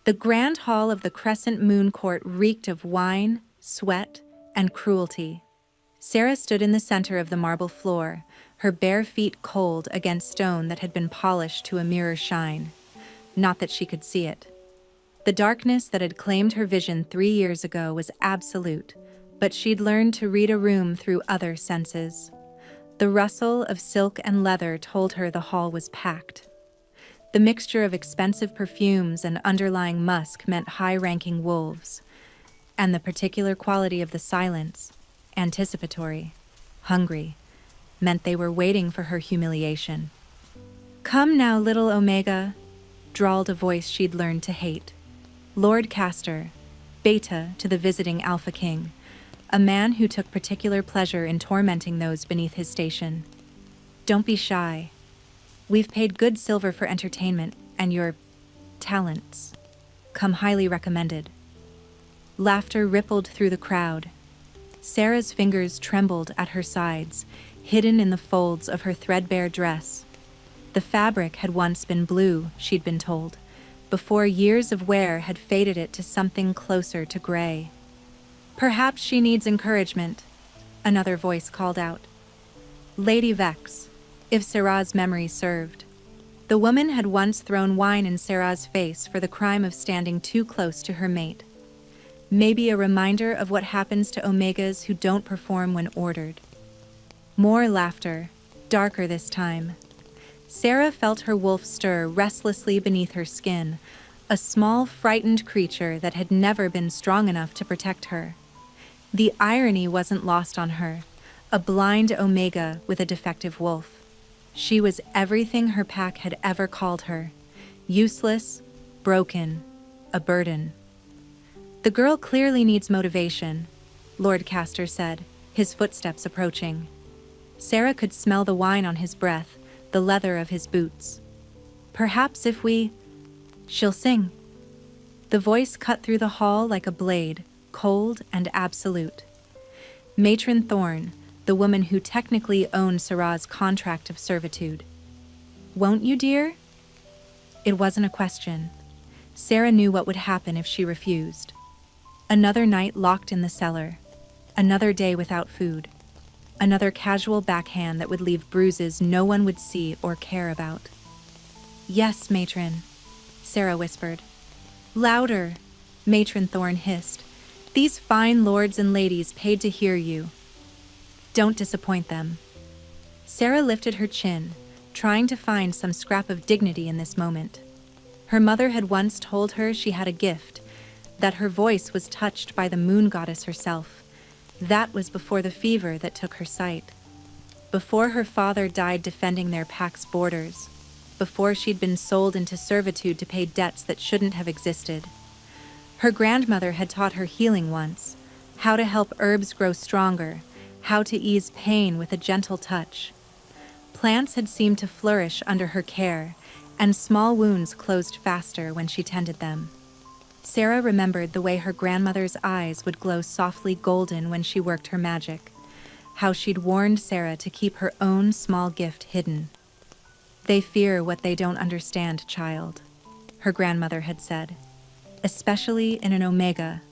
The grand hall of the Crescent Moon Court reeked of wine, sweat, and cruelty. Sarah stood in the center of the marble floor, her bare feet cold against stone that had been polished to a mirror shine. Not that she could see it. The darkness that had claimed her vision 3 years ago was absolute, but she'd learned to read a room through other senses. The rustle of silk and leather told her the hall was packed. The mixture of expensive perfumes and underlying musk meant high-ranking wolves, and the particular quality of the silence, anticipatory, hungry, meant they were waiting for her humiliation. "Come now, little Omega," drawled a voice she'd learned to hate. Lord Castor, beta to the visiting Alpha King, a man who took particular pleasure in tormenting those beneath his station. "Don't be shy. We've paid good silver for entertainment, and your talents come highly recommended." Laughter rippled through the crowd. Sarah's fingers trembled at her sides, hidden in the folds of her threadbare dress. The fabric had once been blue, she'd been told, before years of wear had faded it to something closer to gray. "Perhaps she needs encouragement," another voice called out. Lady Vex, if Sarah's memory served. The woman had once thrown wine in Sarah's face for the crime of standing too close to her mate. Maybe a reminder of what happens to Omegas who don't perform when ordered. More laughter, darker this time. Sarah felt her wolf stir restlessly beneath her skin, a small, frightened creature that had never been strong enough to protect her. The irony wasn't lost on her, a blind Omega with a defective wolf. She was everything her pack had ever called her: useless, broken, a burden. "The girl clearly needs motivation," Lord Castor said, his footsteps approaching. Sarah could smell the wine on his breath, the leather of his boots. "Perhaps if she'll sing." The voice cut through the hall like a blade, cold and absolute. Matron Thorne, the woman who technically owned Sarah's contract of servitude. "Won't you, dear?" It wasn't a question. Sarah knew what would happen if she refused. Another night locked in the cellar. Another day without food. Another casual backhand that would leave bruises no one would see or care about. "Yes, matron," Sarah whispered. "Louder," Matron Thorne hissed. "These fine lords and ladies paid to hear you. Don't disappoint them." Sarah lifted her chin, trying to find some scrap of dignity in this moment. Her mother had once told her she had a gift, that her voice was touched by the moon goddess herself. That was before the fever that took her sight. Before her father died defending their pack's borders. Before she'd been sold into servitude to pay debts that shouldn't have existed. Her grandmother had taught her healing once, how to help herbs grow stronger, how to ease pain with a gentle touch. Plants had seemed to flourish under her care, and small wounds closed faster when she tended them. Sarah remembered the way her grandmother's eyes would glow softly golden when she worked her magic, how she'd warned Sarah to keep her own small gift hidden. "They fear what they don't understand, child," her grandmother had said, "especially in an Omega."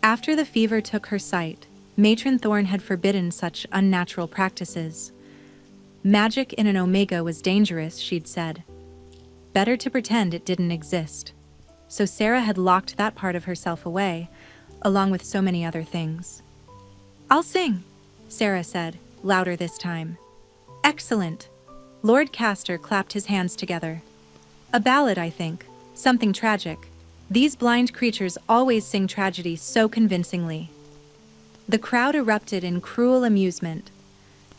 After the fever took her sight, Matron Thorne had forbidden such unnatural practices. Magic in an Omega was dangerous, she'd said. Better to pretend it didn't exist. So Sarah had locked that part of herself away, along with so many other things. "I'll sing," Sarah said, louder this time. "Excellent." Lord Castor clapped his hands together. "A ballad, I think. Something tragic. These blind creatures always sing tragedy so convincingly." The crowd erupted in cruel amusement.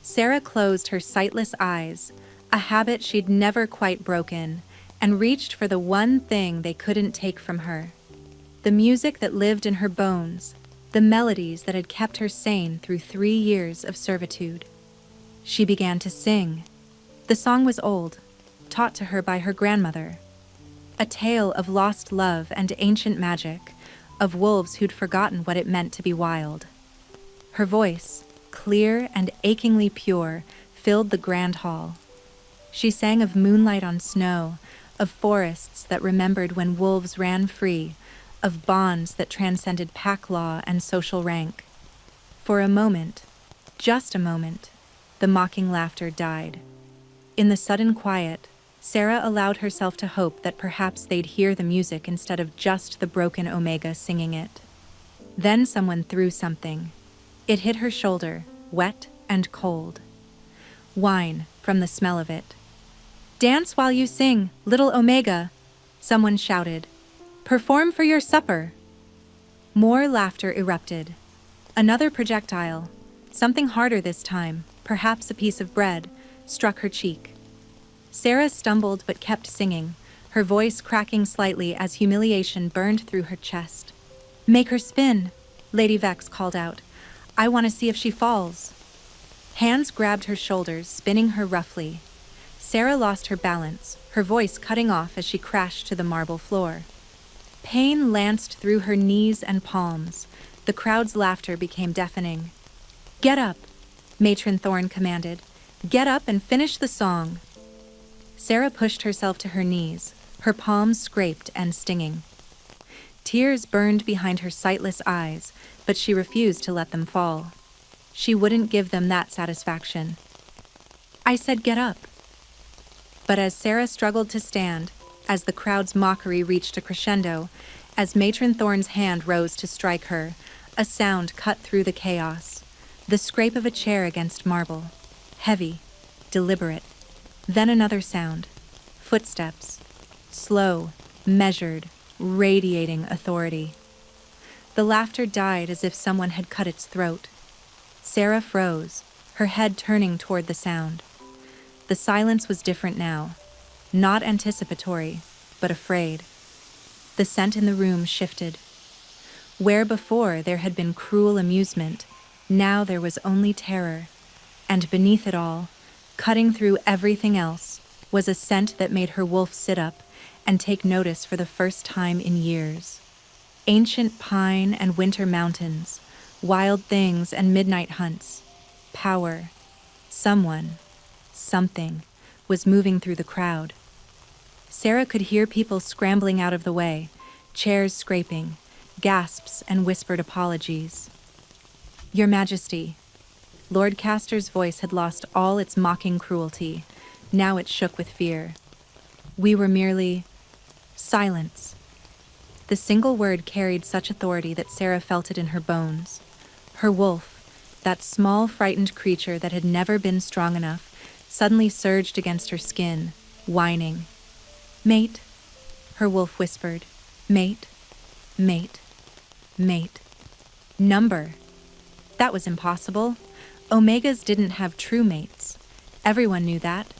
Sarah closed her sightless eyes, a habit she'd never quite broken, and reached for the one thing they couldn't take from her. The music that lived in her bones, the melodies that had kept her sane through 3 years of servitude. She began to sing. The song was old, taught to her by her grandmother. A tale of lost love and ancient magic, of wolves who'd forgotten what it meant to be wild. Her voice, clear and achingly pure, filled the grand hall. She sang of moonlight on snow, of forests that remembered when wolves ran free, of bonds that transcended pack law and social rank. For a moment, just a moment, the mocking laughter died. In the sudden quiet, Sarah allowed herself to hope that perhaps they'd hear the music instead of just the broken Omega singing it. Then someone threw something. It hit her shoulder, wet and cold. Wine, from the smell of it. "Dance while you sing, little Omega," someone shouted. "Perform for your supper." More laughter erupted. Another projectile, something harder this time, perhaps a piece of bread, struck her cheek. Sarah stumbled but kept singing, her voice cracking slightly as humiliation burned through her chest. "Make her spin," Lady Vex called out. "I want to see if she falls." Hands grabbed her shoulders, spinning her roughly. Sarah lost her balance, her voice cutting off as she crashed to the marble floor. Pain lanced through her knees and palms. The crowd's laughter became deafening. "Get up," Matron Thorne commanded. "Get up and finish the song." Sarah pushed herself to her knees, her palms scraped and stinging. Tears burned behind her sightless eyes, but she refused to let them fall. She wouldn't give them that satisfaction. "I said get up." But as Sarah struggled to stand, as the crowd's mockery reached a crescendo, as Matron Thorne's hand rose to strike her, a sound cut through the chaos. The scrape of a chair against marble. Heavy, deliberate. Then another sound. Footsteps. Slow, measured, radiating authority. The laughter died as if someone had cut its throat. Sarah froze, her head turning toward the sound. The silence was different now. Not anticipatory, but afraid. The scent in the room shifted. Where before there had been cruel amusement, now there was only terror. And beneath it all, cutting through everything else, was a scent that made her wolf sit up and take notice for the first time in years. Ancient pine and winter mountains, wild things and midnight hunts. Power. Someone, something, was moving through the crowd. Sarah could hear people scrambling out of the way, chairs scraping, gasps and whispered apologies. "Your Majesty." Lord Castor's voice had lost all its mocking cruelty. Now it shook with fear. "We were merely..." Silence. The single word carried such authority that Sarah felt it in her bones. Her wolf, that small, frightened creature that had never been strong enough, suddenly surged against her skin, whining. "Mate," her wolf whispered. "Mate, mate, mate." Number. That was impossible. Omegas didn't have true mates. Everyone knew that.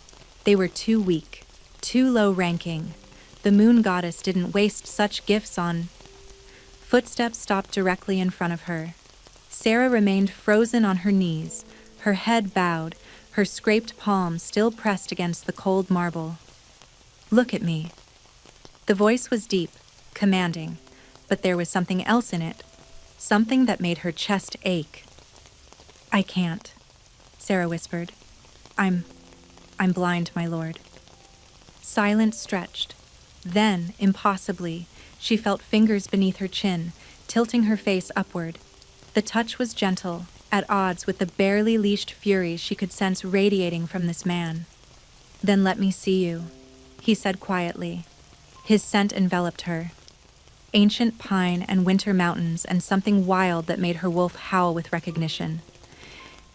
They were too weak, too low-ranking. The moon goddess didn't waste such gifts on... Footsteps stopped directly in front of her. Sarah remained frozen on her knees, her head bowed, her scraped palms still pressed against the cold marble. "Look at me." The voice was deep, commanding, but there was something else in it, something that made her chest ache. "I can't," Sarah whispered. I'm blind, my lord." Silence stretched. Then, impossibly, she felt fingers beneath her chin, tilting her face upward. The touch was gentle, at odds with the barely leashed fury she could sense radiating from this man. "Then let me see you," he said quietly. His scent enveloped her. Ancient pine and winter mountains and something wild that made her wolf howl with recognition.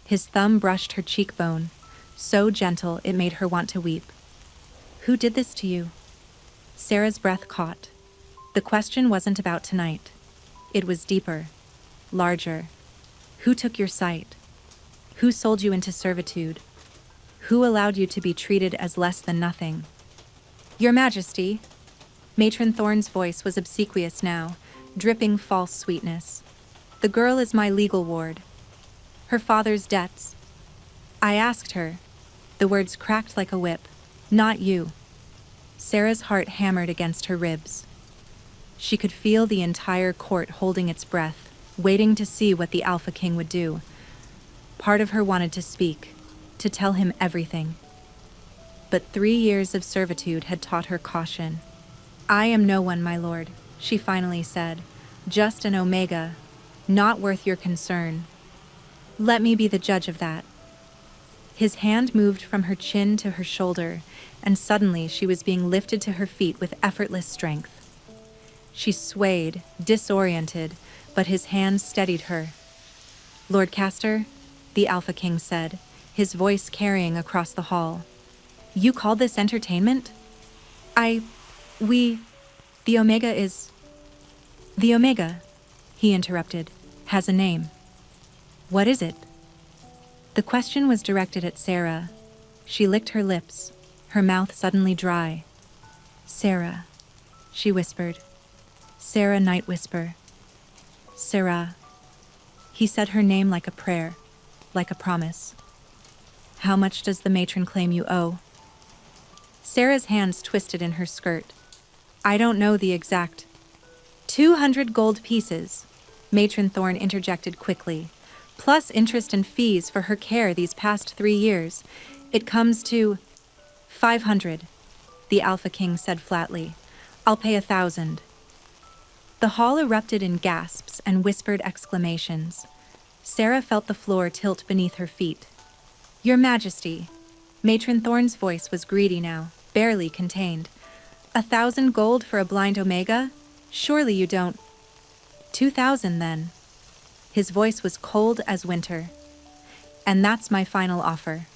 His thumb brushed her cheekbone, so gentle it made her want to weep. "Who did this to you?" Sarah's breath caught. The question wasn't about tonight. It was deeper, larger. Who took your sight? Who sold you into servitude? Who allowed you to be treated as less than nothing? "Your Majesty." Matron Thorne's voice was obsequious now, dripping false sweetness. "The girl is my legal ward. Her father's debts. I asked her." The words cracked like a whip. "Not you." Sarah's heart hammered against her ribs. She could feel the entire court holding its breath, waiting to see what the Alpha King would do. Part of her wanted to speak, to tell him everything. but 3 years of servitude had taught her caution. "I am no one, my lord," she finally said. "Just an Omega, not worth your concern. Let me be the judge of that." His hand moved from her chin to her shoulder, and suddenly she was being lifted to her feet with effortless strength. She swayed, disoriented, but his hand steadied her. "Lord Castor," the Alpha King said, his voice carrying across the hall. "You call this entertainment?" The Omega is... "The Omega," he interrupted, "has a name." "What is it?" The question was directed at Sarah. She licked her lips, her mouth suddenly dry. "Sarah," she whispered. "Sarah Night Whisper. Sarah." He said her name like a prayer, like a promise. "How much does the matron claim you owe?" Sarah's hands twisted in her skirt. "I don't know the exact..." 200 gold pieces, Matron Thorne interjected quickly, plus interest and fees for her care these past 3 years. It comes to 500, the Alpha King said flatly. "I'll pay 1,000. The hall erupted in gasps and whispered exclamations. Sarah felt the floor tilt beneath her feet. "Your Majesty," Matron Thorne's voice was greedy now, barely contained. 1,000 gold for a blind Omega? Surely you don't... 2,000 then. His voice was cold as winter. "And that's my final offer.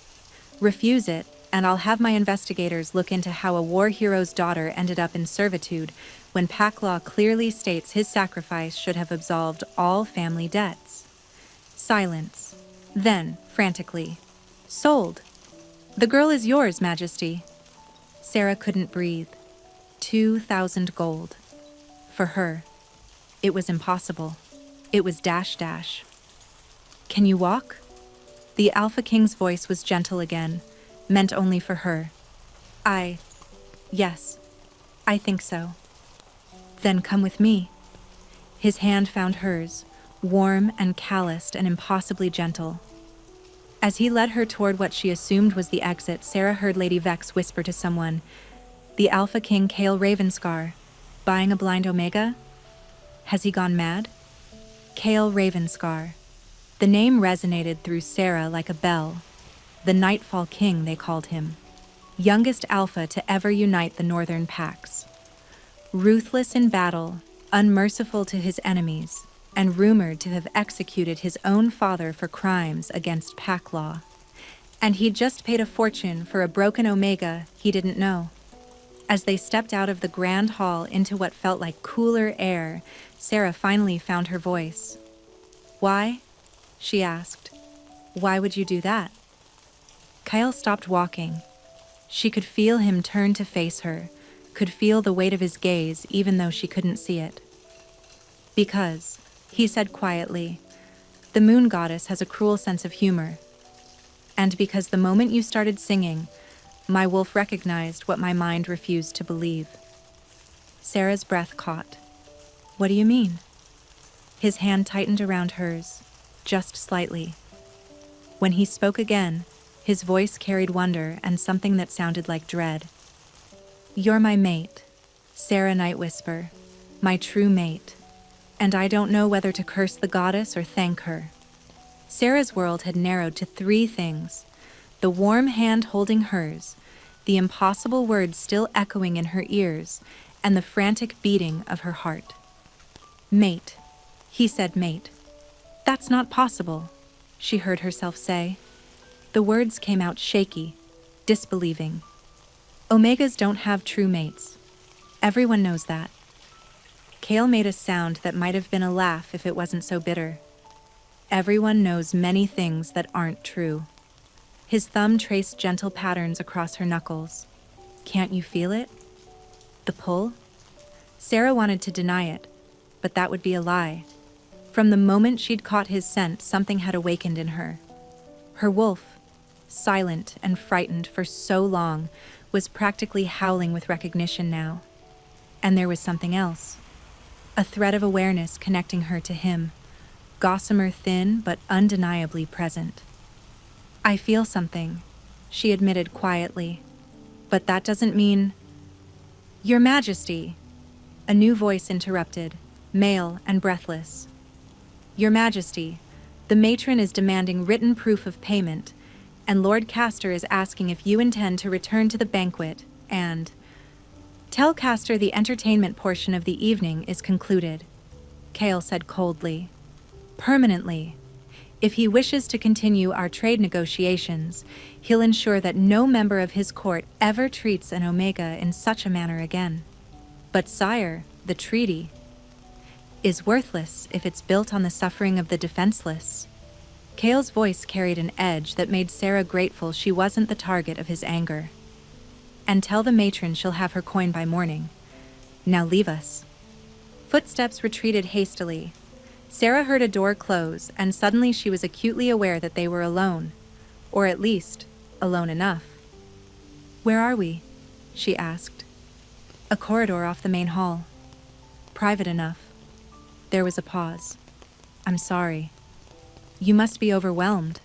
Refuse it, and I'll have my investigators look into how a war hero's daughter ended up in servitude when pack law clearly states his sacrifice should have absolved all family debts." Silence. Then, frantically, "Sold. The girl is yours, Majesty." Sarah couldn't breathe. 2,000 gold. For her. It was impossible. It was dash. "Can you walk?" The Alpha King's voice was gentle again, meant only for her. Yes, I think so." "Then come with me." His hand found hers, warm and calloused and impossibly gentle. As he led her toward what she assumed was the exit, Sarah heard Lady Vex whisper to someone, "The Alpha King Kale Ravenscar, buying a blind Omega? Has he gone mad?" Kale Ravenscar. The name resonated through Sarah like a bell. The Nightfall King, they called him. Youngest Alpha to ever unite the northern packs. Ruthless in battle, unmerciful to his enemies, and rumored to have executed his own father for crimes against pack law. And he'd just paid a fortune for a broken Omega he didn't know. As they stepped out of the grand hall into what felt like cooler air, Sarah finally found her voice. "Why?" she asked. "Why would you do that?" Kyle stopped walking. She could feel him turn to face her, could feel the weight of his gaze even though she couldn't see it. "Because," he said quietly, "the moon goddess has a cruel sense of humor. And because the moment you started singing, my wolf recognized what my mind refused to believe." Sarah's breath caught. "What do you mean?" His hand tightened around hers, just slightly. When he spoke again, his voice carried wonder and something that sounded like dread. "You're my mate, Sarah Night Whisper, my true mate, and I don't know whether to curse the goddess or thank her." Sarah's world had narrowed to 3 things: the warm hand holding hers, the impossible words still echoing in her ears, and the frantic beating of her heart. "Mate," he said, "mate. That's not possible," she heard herself say. The words came out shaky, disbelieving. "Omegas don't have true mates. Everyone knows that." Kale made a sound that might have been a laugh if it wasn't so bitter. "Everyone knows many things that aren't true." His thumb traced gentle patterns across her knuckles. "Can't you feel it? The pull?" Sarah wanted to deny it, but that would be a lie. From the moment she'd caught his scent, something had awakened in her. Her wolf, silent and frightened for so long, was practically howling with recognition now. And there was something else. A thread of awareness connecting her to him, gossamer thin but undeniably present. "I feel something," she admitted quietly. But that doesn't mean... Your Majesty, a new voice interrupted, male and breathless. Your Majesty, the matron is demanding written proof of payment, and Lord Castor is asking if you intend to return to the banquet and... Tell Castor the entertainment portion of the evening is concluded, Kale said coldly. Permanently. If he wishes to continue our trade negotiations, he'll ensure that no member of his court ever treats an Omega in such a manner again. But sire, the treaty is worthless if it's built on the suffering of the defenseless. Kale's voice carried an edge that made Sarah grateful she wasn't the target of his anger. And tell the matron she'll have her coin by morning. Now leave us. Footsteps retreated hastily. Sarah heard a door close, and suddenly she was acutely aware that they were alone. Or at least, alone enough. Where are we? She asked. A corridor off the main hall. Private enough. There was a pause. I'm sorry. You must be overwhelmed.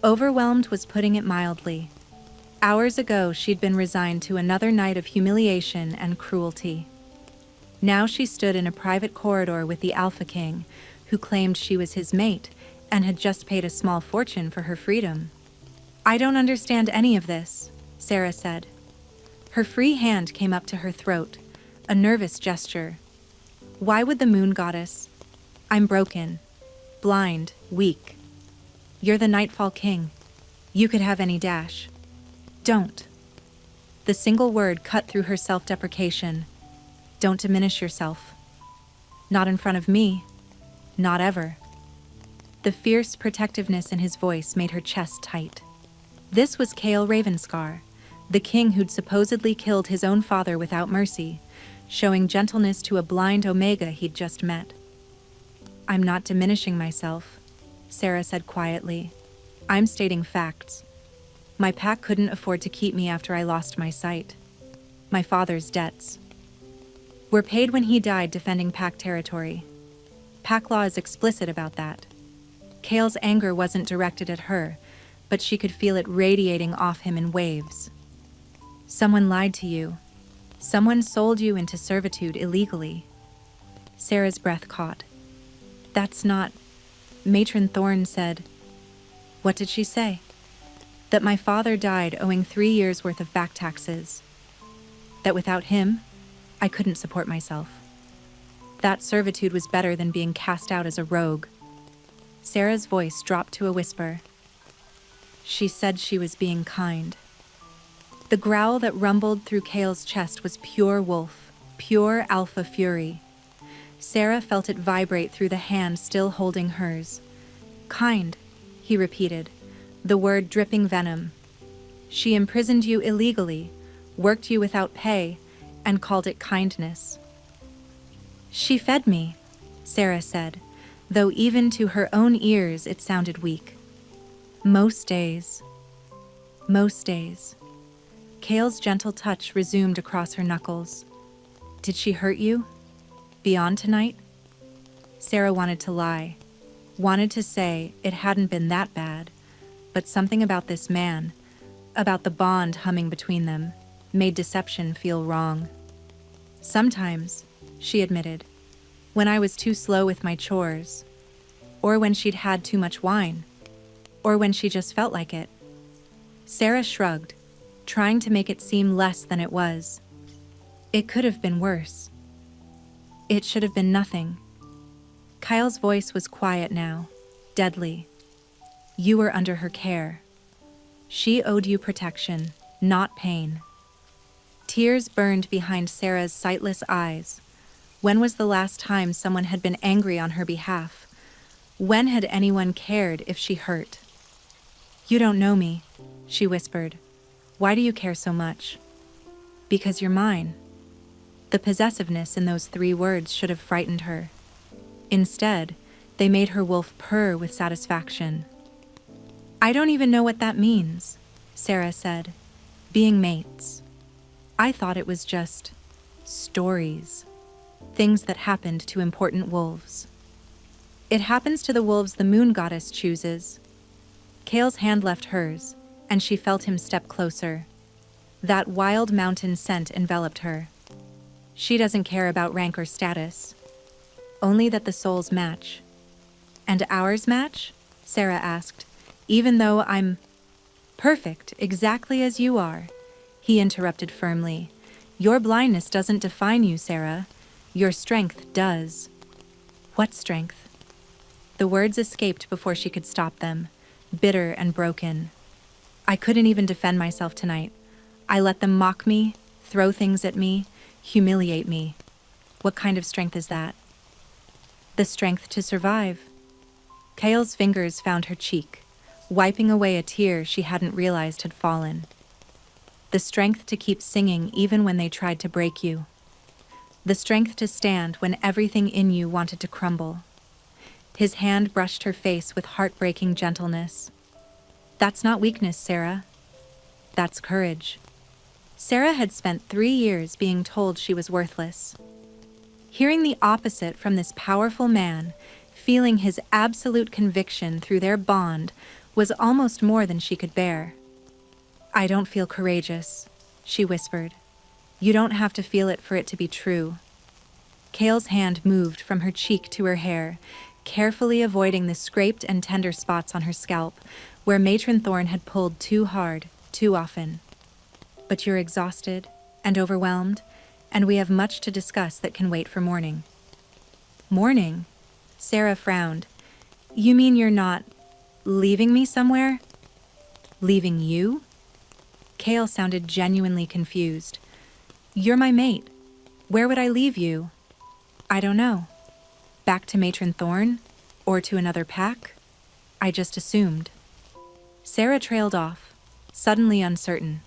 Overwhelmed was putting it mildly. Hours ago, she'd been resigned to another night of humiliation and cruelty. Now she stood in a private corridor with the Alpha King, who claimed she was his mate and had just paid a small fortune for her freedom. I don't understand any of this, Sarah said. Her free hand came up to her throat, a nervous gesture. Why would the moon goddess? I'm broken, blind, weak. You're the Nightfall King. You could have any dash. Don't. The single word cut through her self-deprecation. Don't diminish yourself. Not in front of me. Not ever. The fierce protectiveness in his voice made her chest tight. This was Kale Ravenscar, the king who'd supposedly killed his own father without mercy, showing gentleness to a blind Omega he'd just met. I'm not diminishing myself, Sarah said quietly. I'm stating facts. My pack couldn't afford to keep me after I lost my sight. My father's debts were paid when he died defending pack territory. Pack law is explicit about that. Kale's anger wasn't directed at her, but she could feel it radiating off him in waves. Someone lied to you. Someone sold you into servitude illegally. Sarah's breath caught. That's not... Matron Thorne said... What did she say? That my father died owing 3 years' worth of back taxes. That without him, I couldn't support myself. That servitude was better than being cast out as a rogue. Sarah's voice dropped to a whisper. She said she was being kind. The growl that rumbled through Kale's chest was pure wolf, pure alpha fury. Sarah felt it vibrate through the hand still holding hers. Kind, he repeated, the word dripping venom. She imprisoned you illegally, worked you without pay, and called it kindness. She fed me, Sarah said, though even to her own ears it sounded weak. Most days. Most days. Kale's gentle touch resumed across her knuckles. Did she hurt you? Beyond tonight? Sarah wanted to lie, wanted to say it hadn't been that bad, but something about this man, about the bond humming between them, made deception feel wrong. Sometimes, she admitted, when I was too slow with my chores, or when she'd had too much wine, or when she just felt like it. Sarah shrugged, trying to make it seem less than it was. It could have been worse. It should have been nothing. Kyle's voice was quiet now, deadly. You were under her care. She owed you protection, not pain. Tears burned behind Sarah's sightless eyes. When was the last time someone had been angry on her behalf? When had anyone cared if she hurt? You don't know me, she whispered. Why do you care so much? Because you're mine. The possessiveness in those 3 words should have frightened her. Instead, they made her wolf purr with satisfaction. I don't even know what that means, Sarah said. Being mates. I thought it was just stories. Things that happened to important wolves. It happens to the wolves the moon goddess chooses. Kale's hand left hers, and she felt him step closer. That wild mountain scent enveloped her. She doesn't care about rank or status, only that the souls match. And ours match? Sarah asked. Even though I'm perfect, exactly as you are, he interrupted firmly. Your blindness doesn't define you, Sarah. Your strength does. What strength? The words escaped before she could stop them, bitter and broken. I couldn't even defend myself tonight. I let them mock me, throw things at me, humiliate me. What kind of strength is that? The strength to survive. Kale's fingers found her cheek, wiping away a tear she hadn't realized had fallen. The strength to keep singing even when they tried to break you. The strength to stand when everything in you wanted to crumble. His hand brushed her face with heartbreaking gentleness. That's not weakness, Sarah. That's courage. Sarah had spent 3 years being told she was worthless. Hearing the opposite from this powerful man, feeling his absolute conviction through their bond, was almost more than she could bear. I don't feel courageous, she whispered. You don't have to feel it for it to be true. Kale's hand moved from her cheek to her hair, carefully avoiding the scraped and tender spots on her scalp, where Matron Thorne had pulled too hard, too often. But you're exhausted and overwhelmed, and we have much to discuss that can wait for morning. Morning? Sarah frowned. You mean you're not leaving me somewhere? Leaving you? Kale sounded genuinely confused. You're my mate. Where would I leave you? I don't know. Back to Matron Thorne? Or to another pack? I just assumed. Sarah trailed off, suddenly uncertain.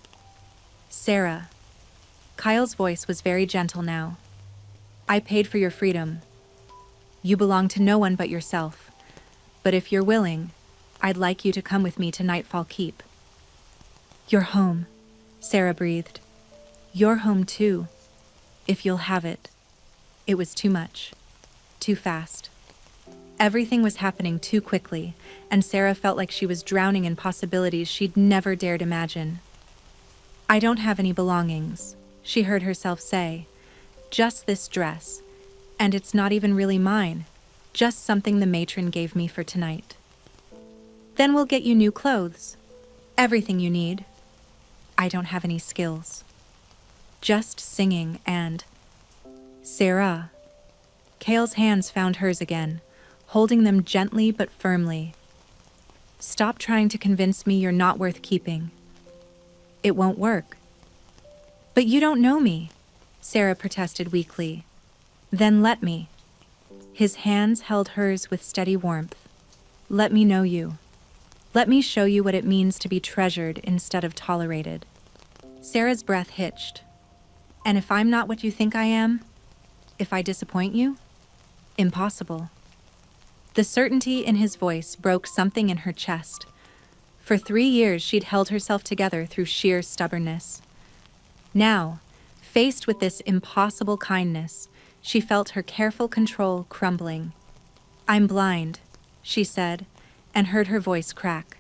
Sarah. Kyle's voice was very gentle now. I paid for your freedom. You belong to no one but yourself. But if you're willing, I'd like you to come with me to Nightfall Keep. You're home, Sarah breathed. You're home too, if you'll have it. It was too much, too fast. Everything was happening too quickly, and Sarah felt like she was drowning in possibilities she'd never dared imagine. I don't have any belongings, she heard herself say. Just this dress, and it's not even really mine, just something the matron gave me for tonight. Then we'll get you new clothes, everything you need. I don't have any skills. Just singing and... Sarah. Kale's hands found hers again, holding them gently but firmly. Stop trying to convince me you're not worth keeping. It won't work. But you don't know me, Sarah protested weakly. Then let me. His hands held hers with steady warmth. Let me know you. Let me show you what it means to be treasured instead of tolerated. Sarah's breath hitched. And if I'm not what you think I am? If I disappoint you? Impossible. The certainty in his voice broke something in her chest. For 3 years she'd held herself together through sheer stubbornness. Now, faced with this impossible kindness, she felt her careful control crumbling. I'm blind, she said, and heard her voice crack.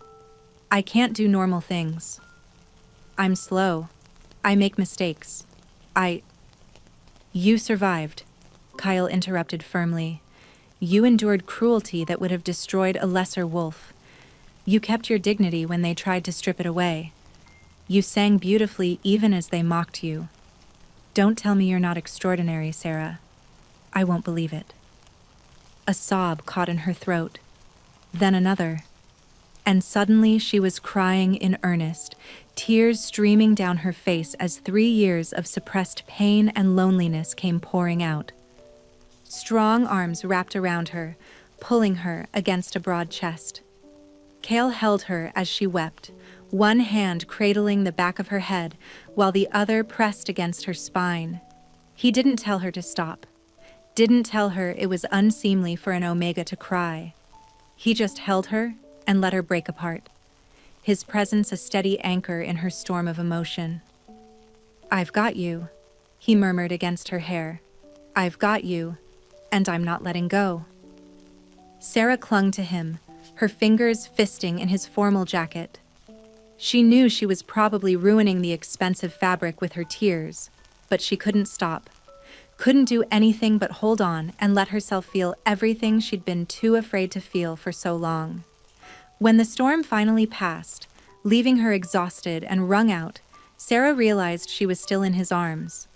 I can't do normal things. I'm slow. I make mistakes. You survived, Kyle interrupted firmly. You endured cruelty that would have destroyed a lesser wolf. You kept your dignity when they tried to strip it away. You sang beautifully even as they mocked you. Don't tell me you're not extraordinary, Sarah. I won't believe it. A sob caught in her throat, then another. And suddenly she was crying in earnest, tears streaming down her face as 3 years of suppressed pain and loneliness came pouring out. Strong arms wrapped around her, pulling her against a broad chest. Kale held her as she wept, one hand cradling the back of her head while the other pressed against her spine. He didn't tell her to stop, didn't tell her it was unseemly for an Omega to cry. He just held her and let her break apart, his presence a steady anchor in her storm of emotion. I've got you, he murmured against her hair. I've got you, and I'm not letting go. Sarah clung to him, her fingers fisting in his formal jacket. She knew she was probably ruining the expensive fabric with her tears, but she couldn't stop. Couldn't do anything but hold on and let herself feel everything she'd been too afraid to feel for so long. When the storm finally passed, leaving her exhausted and wrung out, Sarah realized she was still in his arms.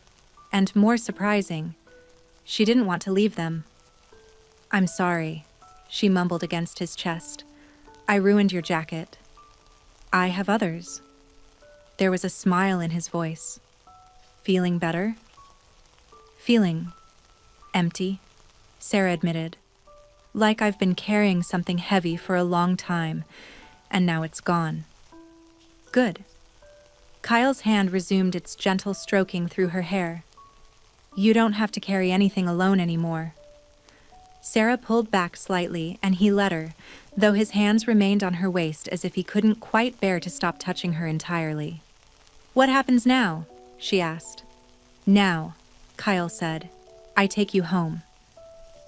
And more surprising, she didn't want to leave them. "I'm sorry," she mumbled against his chest. "I ruined your jacket. I have others." There was a smile in his voice. "Feeling better?" "Feeling empty," Sarah admitted. "Like I've been carrying something heavy for a long time, and now it's gone." "Good." Kyle's hand resumed its gentle stroking through her hair. "You don't have to carry anything alone anymore." Sarah pulled back slightly, and he let her, though his hands remained on her waist as if he couldn't quite bear to stop touching her entirely. "What happens now?" she asked. "Now," Kyle said, "I take you home.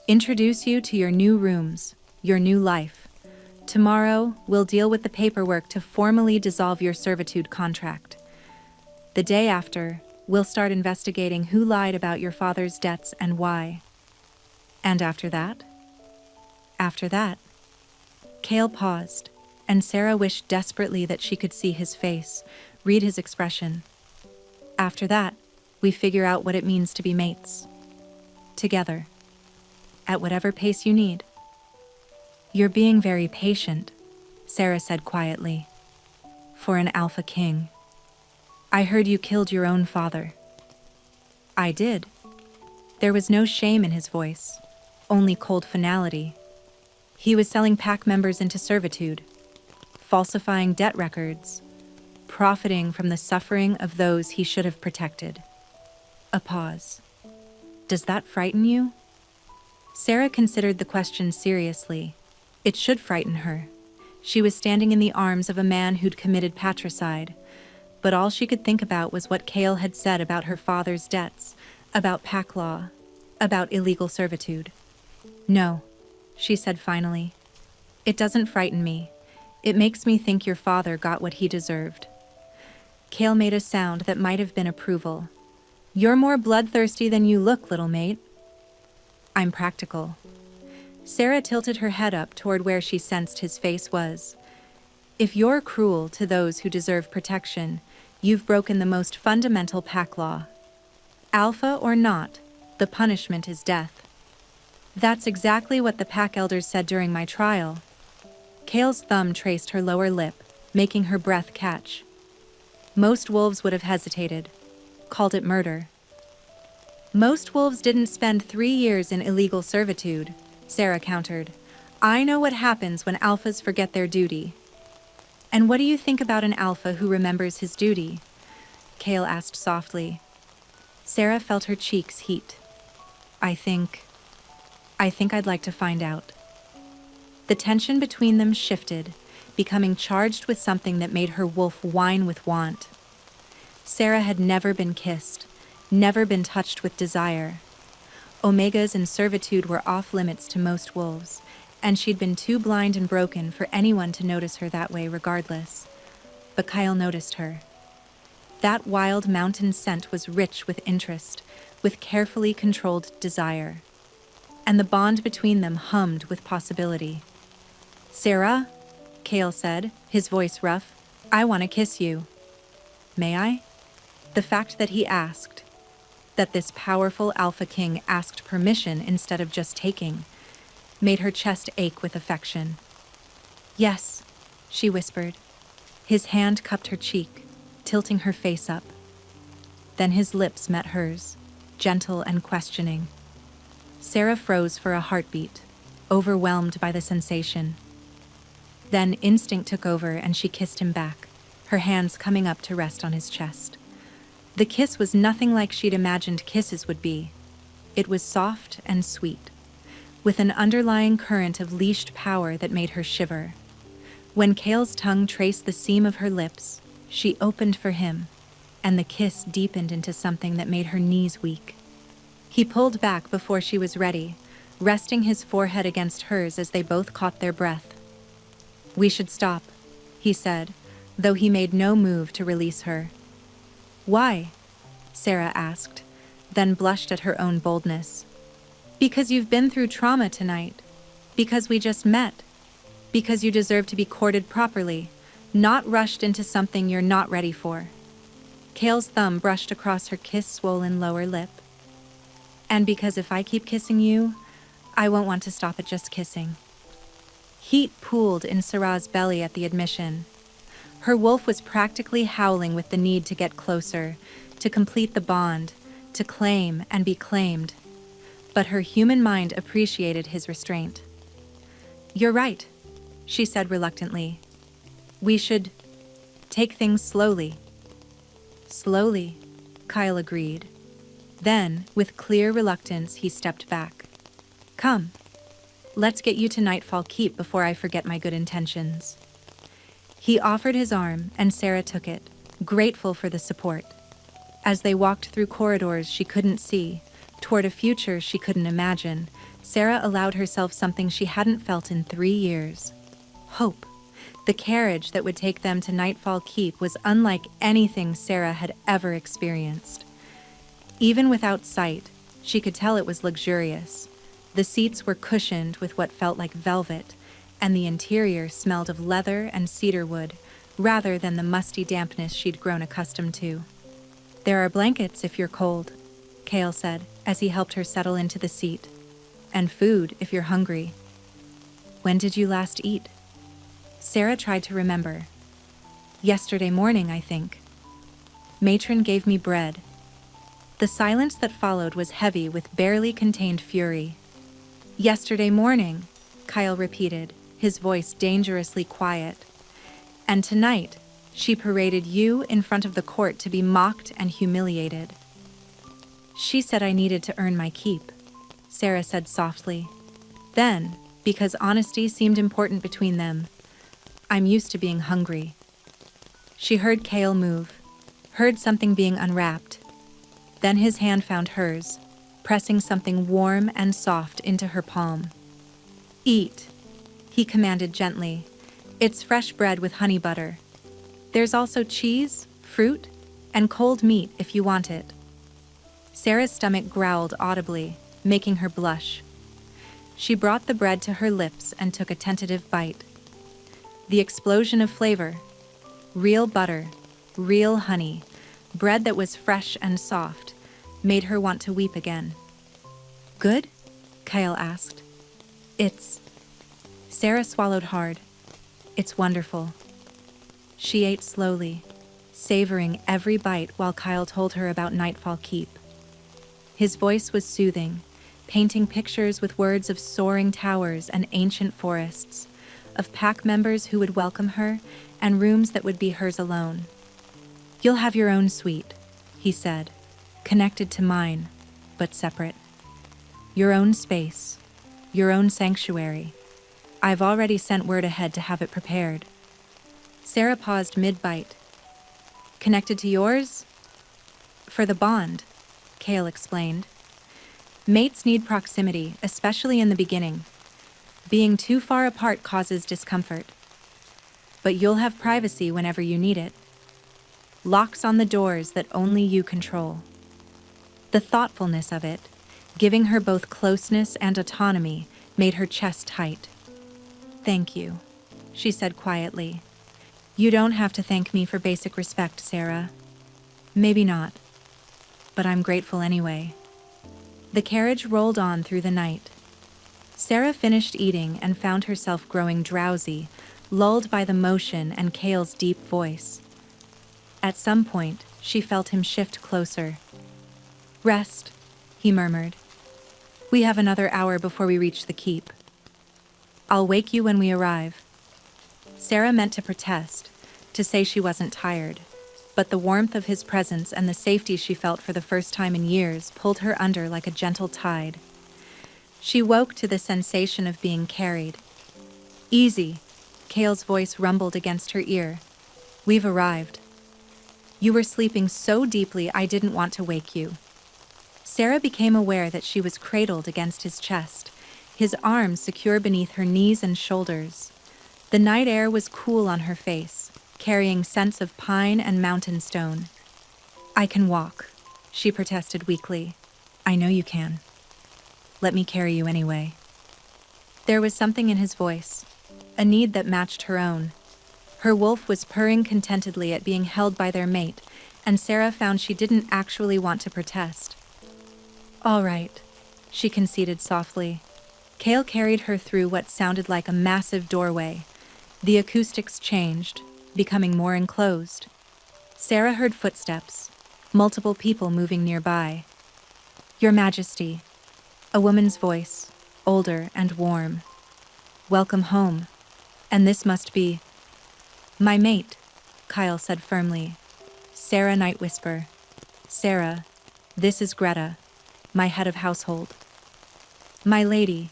Introduce you to your new rooms, your new life. Tomorrow, we'll deal with the paperwork to formally dissolve your servitude contract. The day after, we'll start investigating who lied about your father's debts and why. And after that?" "After that." Cale paused, and Sarah wished desperately that she could see his face, read his expression. "After that, we figure out what it means to be mates. Together. At whatever pace you need." "You're being very patient," Sarah said quietly. "For an alpha king. I heard you killed your own father." "I did." There was no shame in his voice, only cold finality. He was selling pack members into servitude, falsifying debt records, profiting from the suffering of those he should have protected. A pause. "Does that frighten you?" Sarah considered the question seriously. It should frighten her. She was standing in the arms of a man who'd committed patricide, but all she could think about was what Cale had said about her father's debts, about pack law, about illegal servitude. "No," she said finally. "It doesn't frighten me. It makes me think your father got what he deserved." Cale made a sound that might have been approval. "You're more bloodthirsty than you look, little mate." "I'm practical." Sarah tilted her head up toward where she sensed his face was. "If you're cruel to those who deserve protection, you've broken the most fundamental pack law. Alpha or not, the punishment is death. That's exactly what the pack elders said during my trial." Cale's thumb traced her lower lip, making her breath catch. "Most wolves would have hesitated, called it murder." "Most wolves didn't spend 3 years in illegal servitude," Sarah countered. "I know what happens when alphas forget their duty." "And what do you think about an alpha who remembers his duty?" Cale asked softly. Sarah felt her cheeks heat. I think I'd like to find out." The tension between them shifted, becoming charged with something that made her wolf whine with want. Sarah had never been kissed, never been touched with desire. Omegas in servitude were off limits to most wolves, and she'd been too blind and broken for anyone to notice her that way regardless. But Kyle noticed her. That wild mountain scent was rich with interest, with carefully controlled desire. And the bond between them hummed with possibility. "Sarah," Cale said, his voice rough, "I want to kiss you." "May I?" The fact that he asked, that this powerful alpha king asked permission instead of just taking, made her chest ache with affection. "Yes," she whispered. His hand cupped her cheek, tilting her face up. Then his lips met hers, gentle and questioning. Sarah froze for a heartbeat, overwhelmed by the sensation. Then instinct took over and she kissed him back, her hands coming up to rest on his chest. The kiss was nothing like she'd imagined kisses would be. It was soft and sweet, with an underlying current of leashed power that made her shiver. When Cale's tongue traced the seam of her lips, she opened for him, and the kiss deepened into something that made her knees weak. He pulled back before she was ready, resting his forehead against hers as they both caught their breath. "We should stop," he said, though he made no move to release her. "Why?" Sarah asked, then blushed at her own boldness. "Because you've been through trauma tonight. Because we just met. Because you deserve to be courted properly, not rushed into something you're not ready for." Kale's thumb brushed across her kiss-swollen lower lip. "And because if I keep kissing you, I won't want to stop at just kissing." Heat pooled in Sarah's belly at the admission. Her wolf was practically howling with the need to get closer, to complete the bond, to claim and be claimed. But her human mind appreciated his restraint. "You're right," she said reluctantly. "We should take things slowly." "Slowly," Kyle agreed. Then, with clear reluctance, he stepped back. "Come, let's get you to Nightfall Keep before I forget my good intentions." He offered his arm, and Sarah took it, grateful for the support. As they walked through corridors she couldn't see, toward a future she couldn't imagine, Sarah allowed herself something she hadn't felt in 3 years. Hope. The carriage that would take them to Nightfall Keep was unlike anything Sarah had ever experienced. Even without sight, she could tell it was luxurious. The seats were cushioned with what felt like velvet, and the interior smelled of leather and cedarwood, rather than the musty dampness she'd grown accustomed to. "There are blankets if you're cold," Kale said, as he helped her settle into the seat. "And food if you're hungry." "When did you last eat?" Sarah tried to remember. "Yesterday morning, I think. Matron gave me bread." The silence that followed was heavy with barely contained fury. "Yesterday morning," Kyle repeated, his voice dangerously quiet. "And tonight, she paraded you in front of the court to be mocked and humiliated." "She said I needed to earn my keep," Sarah said softly. Then, because honesty seemed important between them, "I'm used to being hungry." She heard Kale move, heard something being unwrapped. Then his hand found hers, pressing something warm and soft into her palm. "Eat," he commanded gently. "It's fresh bread with honey butter. There's also cheese, fruit, and cold meat if you want it." Sarah's stomach growled audibly, making her blush. She brought the bread to her lips and took a tentative bite. The explosion of flavor. Real butter, real honey, bread that was fresh and soft, made her want to weep again. "Good?" Kyle asked. "It's..." Sarah swallowed hard. "It's wonderful." She ate slowly, savoring every bite while Kyle told her about Nightfall Keep. His voice was soothing, painting pictures with words of soaring towers and ancient forests, of pack members who would welcome her, and rooms that would be hers alone. "You'll have your own suite," he said, "connected to mine, but separate. Your own space, your own sanctuary. I've already sent word ahead to have it prepared." Sarah paused mid-bite. "Connected to yours?" "For the bond," Kale explained. "Mates need proximity, especially in the beginning. Being too far apart causes discomfort. But you'll have privacy whenever you need it. Locks on the doors that only you control." The thoughtfulness of it, giving her both closeness and autonomy, made her chest tight. "Thank you," she said quietly. "You don't have to thank me for basic respect, Sarah. Maybe not. But I'm grateful anyway." The carriage rolled on through the night. Sarah finished eating and found herself growing drowsy, lulled by the motion and Kale's deep voice. At some point, she felt him shift closer. "Rest," he murmured. "We have another hour before we reach the keep. I'll wake you when we arrive." Sarah meant to protest, to say she wasn't tired, but the warmth of his presence and the safety she felt for the first time in years pulled her under like a gentle tide. She woke to the sensation of being carried. "Easy," Kale's voice rumbled against her ear. "We've arrived. You were sleeping so deeply I didn't want to wake you." Sarah became aware that she was cradled against his chest, his arms secure beneath her knees and shoulders. The night air was cool on her face, carrying scents of pine and mountain stone. "I can walk," she protested weakly. "I know you can. Let me carry you anyway." There was something in his voice, a need that matched her own. Her wolf was purring contentedly at being held by their mate, and Sarah found she didn't actually want to protest. "All right," she conceded softly. Kale carried her through what sounded like a massive doorway. The acoustics changed, becoming more enclosed. Sarah heard footsteps, multiple people moving nearby. "Your Majesty," a woman's voice, older and warm. "Welcome home. And this must be—" "My mate," Kyle said firmly. "Sarah Night Whisper. Sarah, this is Greta, my head of household." "My lady."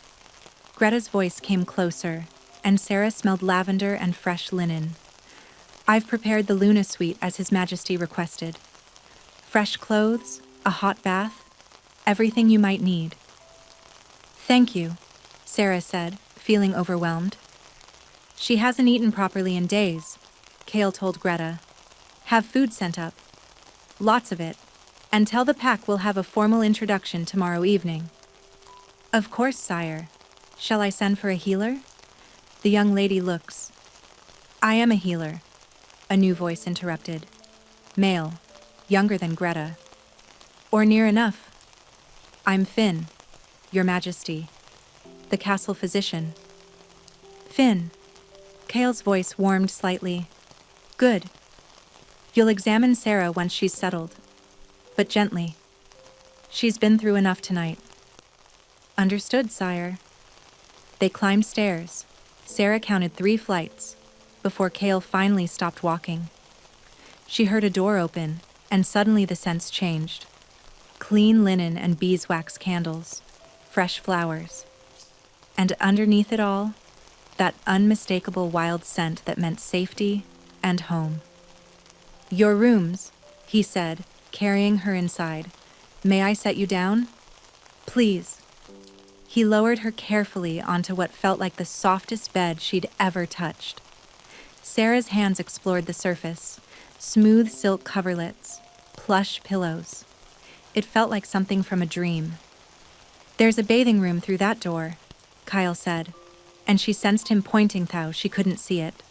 Greta's voice came closer, and Sarah smelled lavender and fresh linen. "I've prepared the Luna Suite as His Majesty requested. Fresh clothes, a hot bath, everything you might need." "Thank you," Sarah said, feeling overwhelmed. "She hasn't eaten properly in days," Kale told Greta. "Have food sent up. Lots of it. And tell the pack we'll have a formal introduction tomorrow evening." "Of course, sire. Shall I send for a healer?" The young lady looks. "I am a healer," a new voice interrupted. Male, younger than Greta. "Or near enough. I'm Finn, Your Majesty, the castle physician." "Finn." Kale's voice warmed slightly. "Good. You'll examine Sarah once she's settled. But gently. She's been through enough tonight." "Understood, sire." They climbed stairs. Sarah counted 3 flights before Kale finally stopped walking. She heard a door open, and suddenly the scents changed. Clean linen and beeswax candles, fresh flowers. And underneath it all, that unmistakable wild scent that meant safety and home. "Your rooms," he said, carrying her inside. "May I set you down?" "Please." He lowered her carefully onto what felt like the softest bed she'd ever touched. Sarah's hands explored the surface, smooth silk coverlets, plush pillows. It felt like something from a dream. "There's a bathing room through that door," Kyle said, and she sensed him pointing though she couldn't see it.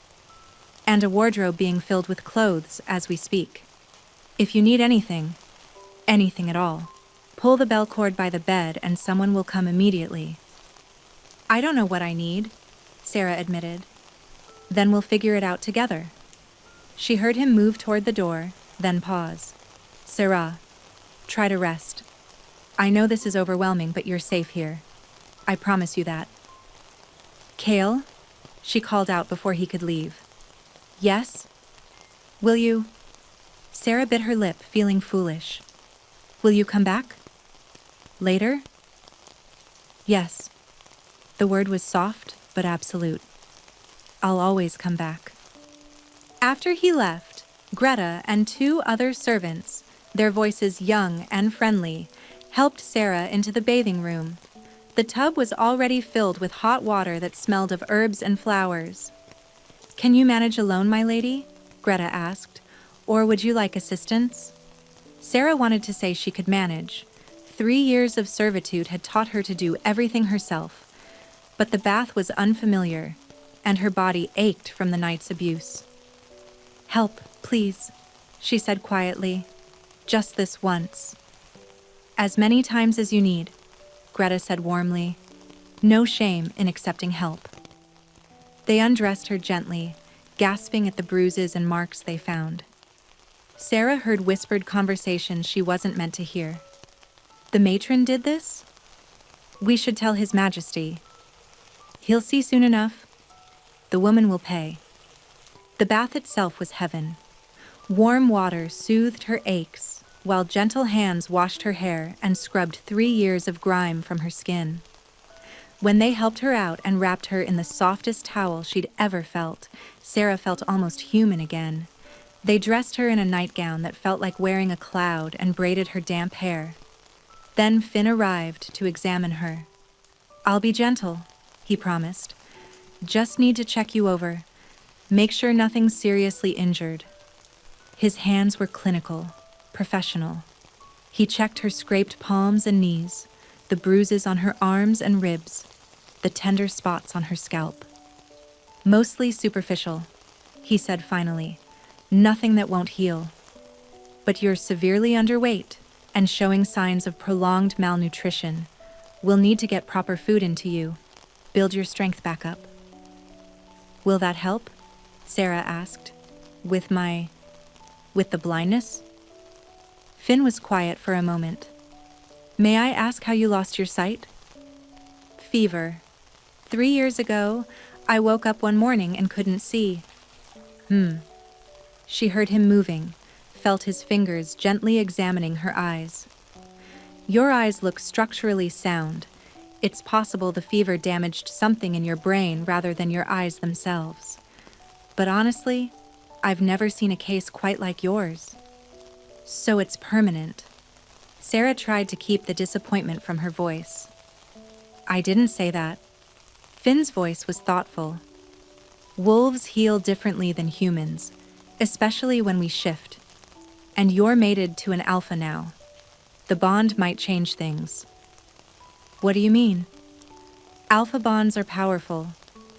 "And a wardrobe being filled with clothes as we speak. If you need anything at all, pull the bell cord by the bed and someone will come immediately." "I don't know what I need," Sarah admitted. "Then we'll figure it out together." She heard him move toward the door, then pause. "Sarah, try to rest. I know this is overwhelming, but you're safe here. I promise you that." "Kale?" she called out before he could leave. "Yes?" "Will you—" Sarah bit her lip, feeling foolish. "Will you come back? Later?" "Yes." The word was soft, but absolute. "I'll always come back." After he left, Greta and 2 other servants, their voices young and friendly, helped Sarah into the bathing room. The tub was already filled with hot water that smelled of herbs and flowers. "Can you manage alone, my lady?" Greta asked. "Or would you like assistance?" Sarah wanted to say she could manage. 3 years of servitude had taught her to do everything herself. But the bath was unfamiliar, and her body ached from the night's abuse. "Help, please," she said quietly. "Just this once." "As many times as you need," Greta said warmly. No shame in accepting help. They undressed her gently, gasping at the bruises and marks they found. Sarah heard whispered conversations she wasn't meant to hear. "The matron did this? We should tell His Majesty. He'll see soon enough. The woman will pay." The bath itself was heaven. Warm water soothed her aches, while gentle hands washed her hair and scrubbed 3 years of grime from her skin. When they helped her out and wrapped her in the softest towel she'd ever felt, Sarah felt almost human again. They dressed her in a nightgown that felt like wearing a cloud and braided her damp hair. Then Finn arrived to examine her. "I'll be gentle," he promised. "Just need to check you over. Make sure nothing's seriously injured. His hands were clinical, professional. He checked her scraped palms and knees, the bruises on her arms and ribs, the tender spots on her scalp. Mostly superficial, he said finally. Nothing that won't heal. But you're severely underweight and showing signs of prolonged malnutrition. We'll need to get proper food into you. Build your strength back up. Will that help? Sarah asked. With the blindness? Finn was quiet for a moment. May I ask how you lost your sight? Fever. 3 years ago, I woke up one morning and couldn't see. She heard him moving, felt his fingers gently examining her eyes. Your eyes look structurally sound. It's possible the fever damaged something in your brain rather than your eyes themselves. But honestly, I've never seen a case quite like yours. So it's permanent. Sarah tried to keep the disappointment from her voice. I didn't say that. Finn's voice was thoughtful. Wolves heal differently than humans, especially when we shift. And you're mated to an alpha now. The bond might change things. What do you mean? Alpha bonds are powerful,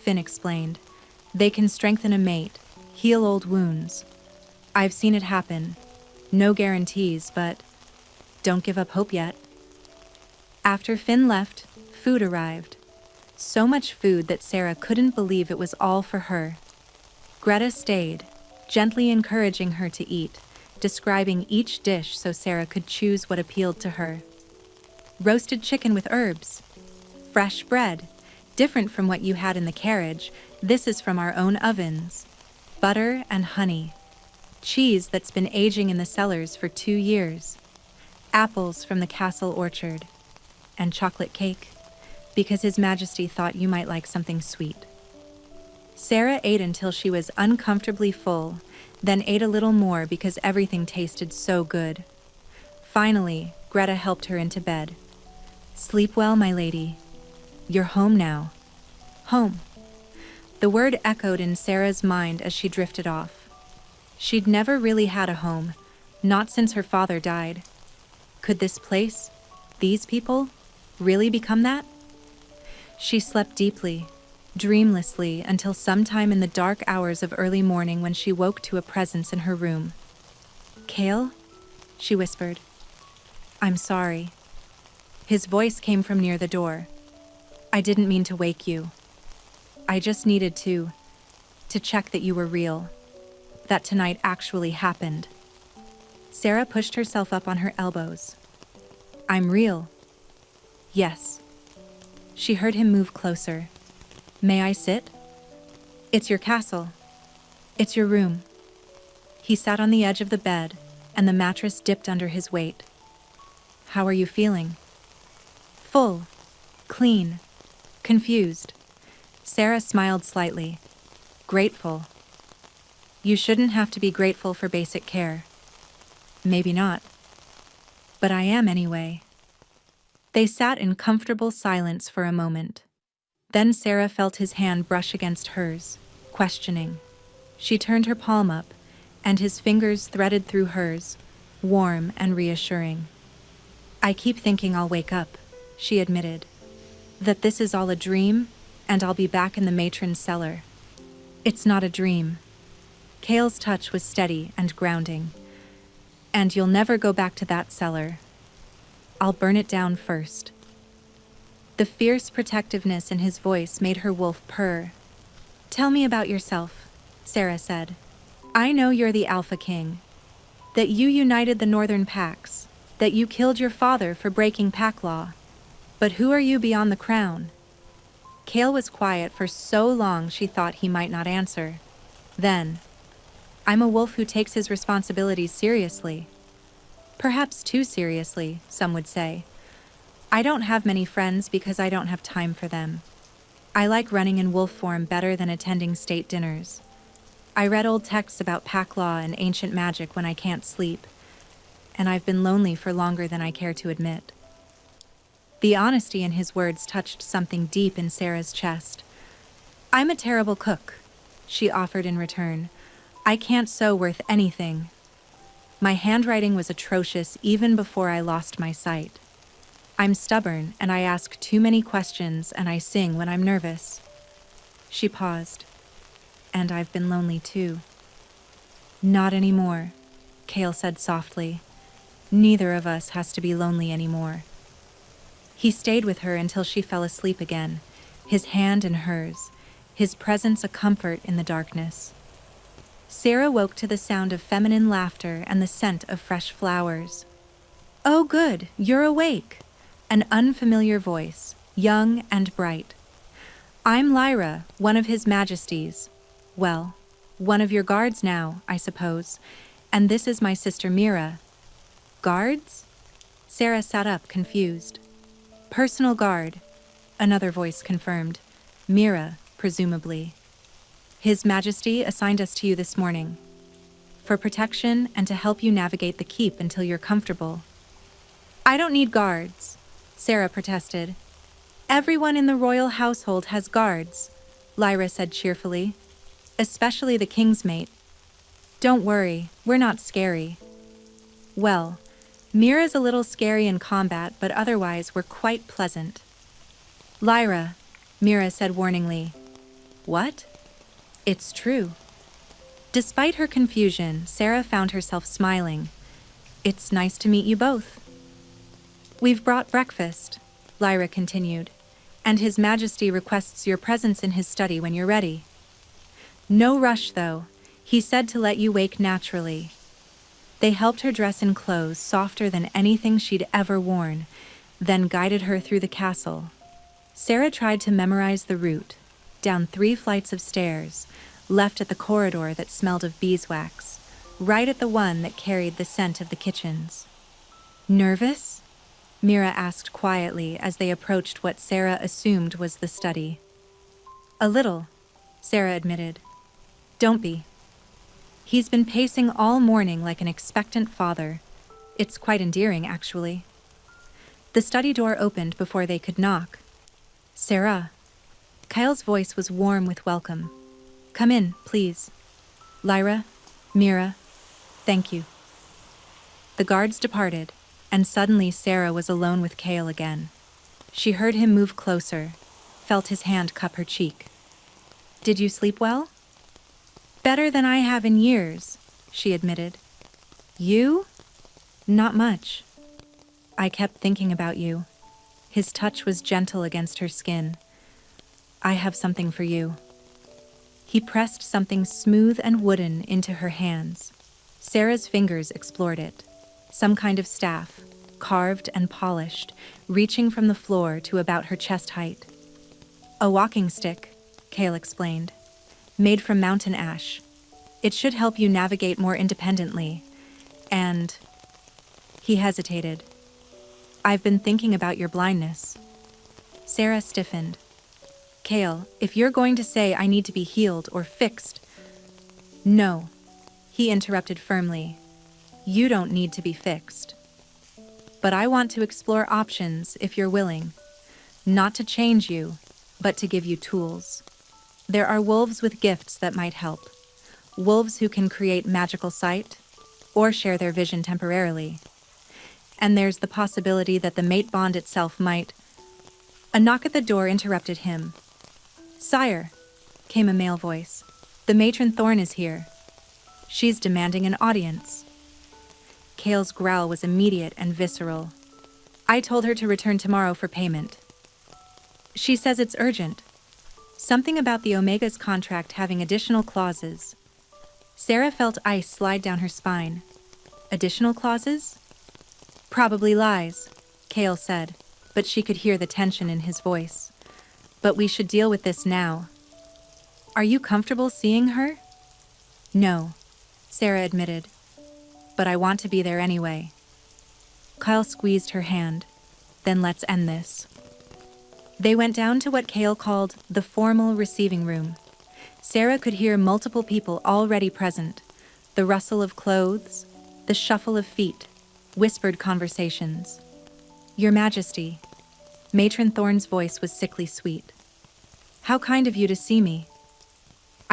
Finn explained. They can strengthen a mate, heal old wounds. I've seen it happen. No guarantees, but don't give up hope yet. After Finn left, food arrived. So much food that Sarah couldn't believe it was all for her. Greta stayed, gently encouraging her to eat, describing each dish so Sarah could choose what appealed to her. Roasted chicken with herbs. Fresh bread, different from what you had in the carriage. This is from our own ovens. Butter and honey. Cheese that's been aging in the cellars for 2 years. Apples from the castle orchard. And chocolate cake, because His Majesty thought you might like something sweet. Sarah ate until she was uncomfortably full, then ate a little more because everything tasted so good. Finally, Greta helped her into bed. Sleep well, my lady. You're home now. Home. The word echoed in Sarah's mind as she drifted off. She'd never really had a home, not since her father died. Could this place, these people, really become that? She slept deeply, dreamlessly, until sometime in the dark hours of early morning when she woke to a presence in her room. Kale? She whispered. I'm sorry. His voice came from near the door. I didn't mean to wake you. I just needed to check that you were real, that tonight actually happened. Sarah pushed herself up on her elbows. I'm real. Yes. She heard him move closer. May I sit? It's your castle. It's your room. He sat on the edge of the bed, and the mattress dipped under his weight. How are you feeling? Full, clean, confused. Sarah smiled slightly. Grateful. You shouldn't have to be grateful for basic care. Maybe not. But I am anyway. They sat in comfortable silence for a moment. Then Sarah felt his hand brush against hers, questioning. She turned her palm up, and his fingers threaded through hers, warm and reassuring. I keep thinking I'll wake up, she admitted. That this is all a dream, and I'll be back in the matron's cellar. It's not a dream. Kale's touch was steady and grounding. And you'll never go back to that cellar. I'll burn it down first. The fierce protectiveness in his voice made her wolf purr. Tell me about yourself, Sarah said. I know you're the Alpha King. That you united the northern packs. That you killed your father for breaking pack law. But who are you beyond the crown? Kale was quiet for so long she thought he might not answer. Then, I'm a wolf who takes his responsibilities seriously. Perhaps too seriously, some would say. I don't have many friends because I don't have time for them. I like running in wolf form better than attending state dinners. I read old texts about pack law and ancient magic when I can't sleep. And I've been lonely for longer than I care to admit. The honesty in his words touched something deep in Sarah's chest. I'm a terrible cook, she offered in return. "I can't sew worth anything. My handwriting was atrocious even before I lost my sight. I'm stubborn, and I ask too many questions, and I sing when I'm nervous." She paused. "And I've been lonely too." "Not anymore," Kale said softly. "Neither of us has to be lonely anymore." He stayed with her until she fell asleep again, his hand in hers, his presence a comfort in the darkness. Sarah woke to the sound of feminine laughter and the scent of fresh flowers. "Oh, good, you're awake," an unfamiliar voice, young and bright. "I'm Lyra, one of His Majesty's. Well, one of your guards now, I suppose. And this is my sister Mira." "Guards?" Sarah sat up, confused. "Personal guard," another voice confirmed. "Mira, presumably. His Majesty assigned us to you this morning. For protection and to help you navigate the keep until you're comfortable." "I don't need guards," Sarah protested. "Everyone in the royal household has guards," Lyra said cheerfully. "Especially the king's mate. Don't worry, we're not scary." "Well, Mira's a little scary in combat, but otherwise we're quite pleasant." "Lyra," Mira said warningly. "What?" "It's true." Despite her confusion, Sarah found herself smiling. "It's nice to meet you both." "We've brought breakfast," Lyra continued, "and His Majesty requests your presence in his study when you're ready. No rush, though. He said to let you wake naturally." They helped her dress in clothes softer than anything she'd ever worn, then guided her through the castle. Sarah tried to memorize the route, down 3 flights of stairs, left at the corridor that smelled of beeswax, right at the one that carried the scent of the kitchens. "Nervous?" Mira asked quietly as they approached what Sarah assumed was the study. "A little," Sarah admitted. "Don't be. He's been pacing all morning like an expectant father. It's quite endearing, actually." The study door opened before they could knock. "Sarah." Kyle's voice was warm with welcome. "Come in, please." "Lyra, Mira, thank you." The guards departed, and suddenly Sarah was alone with Kale again. She heard him move closer, felt his hand cup her cheek. "Did you sleep well?" "Better than I have in years," she admitted. "You?" "Not much. I kept thinking about you." His touch was gentle against her skin. "I have something for you." He pressed something smooth and wooden into her hands. Sarah's fingers explored it. Some kind of staff, carved and polished, reaching from the floor to about her chest height. "A walking stick," Kale explained. "Made from mountain ash. It should help you navigate more independently. And..." He hesitated. "I've been thinking about your blindness." Sarah stiffened. "Kale, if you're going to say I need to be healed or fixed..." "No," he interrupted firmly. "You don't need to be fixed. But I want to explore options if you're willing. Not to change you, but to give you tools. There are wolves with gifts that might help. Wolves who can create magical sight, or share their vision temporarily. And there's the possibility that the mate bond itself might..." A knock at the door interrupted him. "Sire," came a male voice. "The matron Thorne is here. She's demanding an audience." Kale's growl was immediate and visceral. "I told her to return tomorrow for payment. She says it's urgent. Something about the Omega's contract having additional clauses." Sarah felt ice slide down her spine. "Additional clauses?" "Probably lies," Kale said, but she could hear the tension in his voice. "But we should deal with this now." "Are you comfortable seeing her?" "No," Sarah admitted. "But I want to be there anyway." Kyle squeezed her hand. "Then let's end this." They went down to what Kale called the formal receiving room. Sarah could hear multiple people already present, the rustle of clothes, the shuffle of feet, whispered conversations. "Your Majesty." Matron Thorne's voice was sickly sweet. "How kind of you to see me."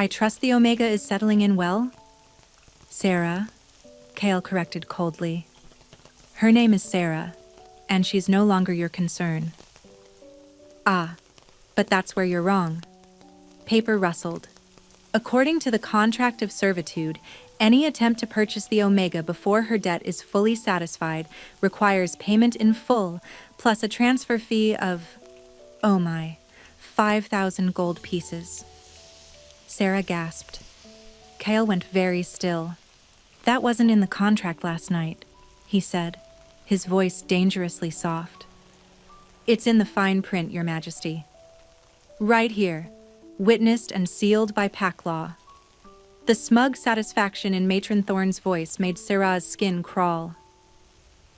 I trust the Omega is settling in well? Sarah, Kale corrected coldly. Her name is Sarah, and she's no longer your concern. Ah, but that's where you're wrong. Paper rustled. According to the contract of servitude, any attempt to purchase the Omega before her debt is fully satisfied requires payment in full, plus a transfer fee of, oh my, 5,000 gold pieces. Sarah gasped. Kale went very still. That wasn't in the contract last night, he said, his voice dangerously soft. It's in the fine print, Your Majesty. Right here, witnessed and sealed by pack law. The smug satisfaction in Matron Thorne's voice made Sarah's skin crawl.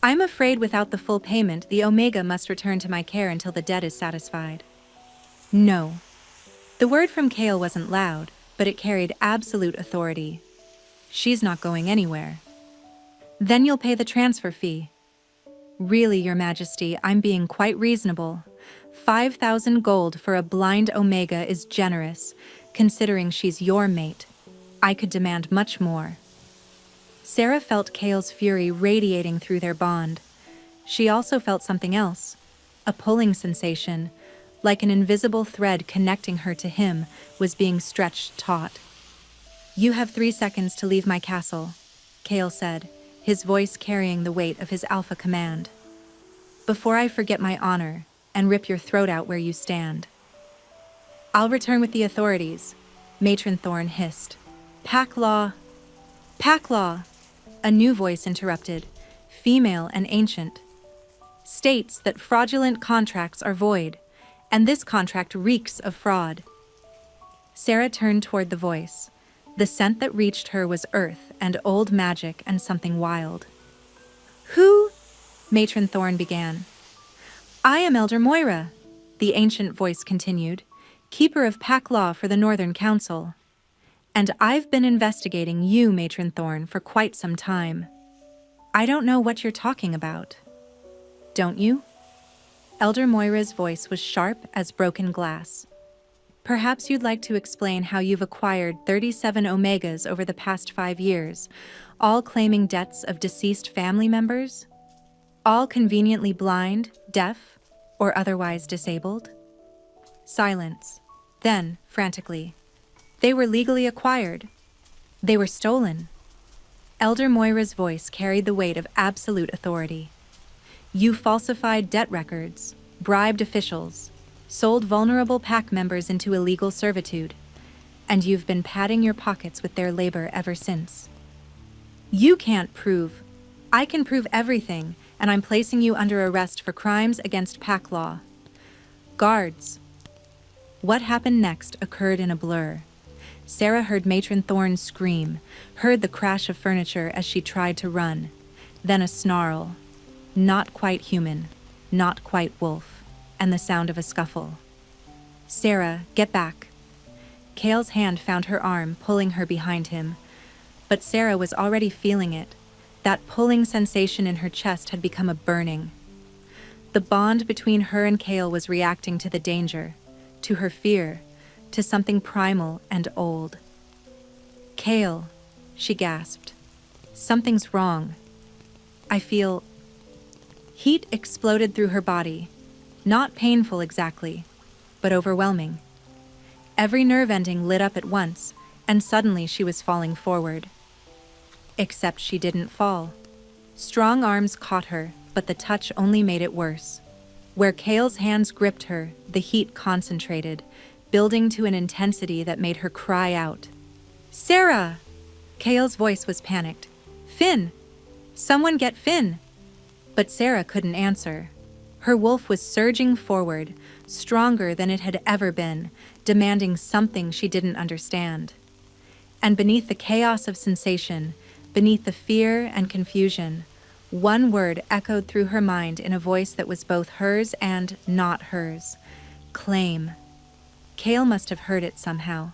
I'm afraid without the full payment, the Omega must return to my care until the debt is satisfied. No. The word from Kale wasn't loud, but it carried absolute authority. She's not going anywhere. Then you'll pay the transfer fee. Really, Your Majesty, I'm being quite reasonable. 5,000 gold for a blind Omega is generous, considering she's your mate. I could demand much more. Sarah felt Kale's fury radiating through their bond. She also felt something else, a pulling sensation, like an invisible thread connecting her to him was being stretched taut. You have 3 seconds to leave my castle, Kale said, his voice carrying the weight of his alpha command. Before I forget my honor and rip your throat out where you stand. I'll return with the authorities, Matron Thorne hissed. Pack law! Pack law! A new voice interrupted, female and ancient. States that fraudulent contracts are void, and this contract reeks of fraud. Sarah turned toward the voice. The scent that reached her was earth and old magic and something wild. Who? Matron Thorne began. I am Elder Moira, the ancient voice continued, keeper of pack law for the Northern Council. And I've been investigating you, Matron Thorne, for quite some time. I don't know what you're talking about. Don't you? Elder Moira's voice was sharp as broken glass. Perhaps you'd like to explain how you've acquired 37 Omegas over the past 5 years, all claiming debts of deceased family members? All conveniently blind, deaf, or otherwise disabled? Silence. Then, frantically, they were legally acquired. They were stolen. Elder Moira's voice carried the weight of absolute authority. You falsified debt records, bribed officials, sold vulnerable pack members into illegal servitude, and you've been padding your pockets with their labor ever since. You can't prove. I can prove everything, and I'm placing you under arrest for crimes against pack law. Guards. What happened next occurred in a blur. Sarah heard Matron Thorne scream, heard the crash of furniture as she tried to run, then a snarl. Not quite human, not quite wolf, and the sound of a scuffle. Sarah, get back. Kale's hand found her arm, pulling her behind him. But Sarah was already feeling it. That pulling sensation in her chest had become a burning. The bond between her and Kale was reacting to the danger, to her fear, to something primal and old. Kale, she gasped. Something's wrong. I feel... Heat exploded through her body. Not painful exactly, but overwhelming. Every nerve ending lit up at once, and suddenly she was falling forward. Except she didn't fall. Strong arms caught her, but the touch only made it worse. Where Kale's hands gripped her, the heat concentrated, building to an intensity that made her cry out. Sarah! Kale's voice was panicked. Finn! Someone get Finn! But Sarah couldn't answer. Her wolf was surging forward, stronger than it had ever been, demanding something she didn't understand. And beneath the chaos of sensation, beneath the fear and confusion, one word echoed through her mind in a voice that was both hers and not hers. Claim. Kale must have heard it somehow,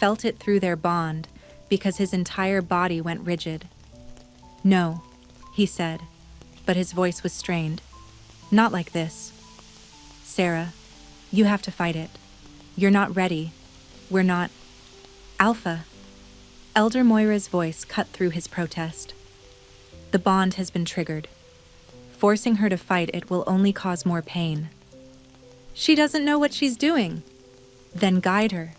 felt it through their bond, because his entire body went rigid. No, he said, but his voice was strained. Not like this. Sarah, you have to fight it. You're not ready. We're not. Alpha. Elder Moira's voice cut through his protest. The bond has been triggered. Forcing her to fight it will only cause more pain. She doesn't know what she's doing. Then guide her.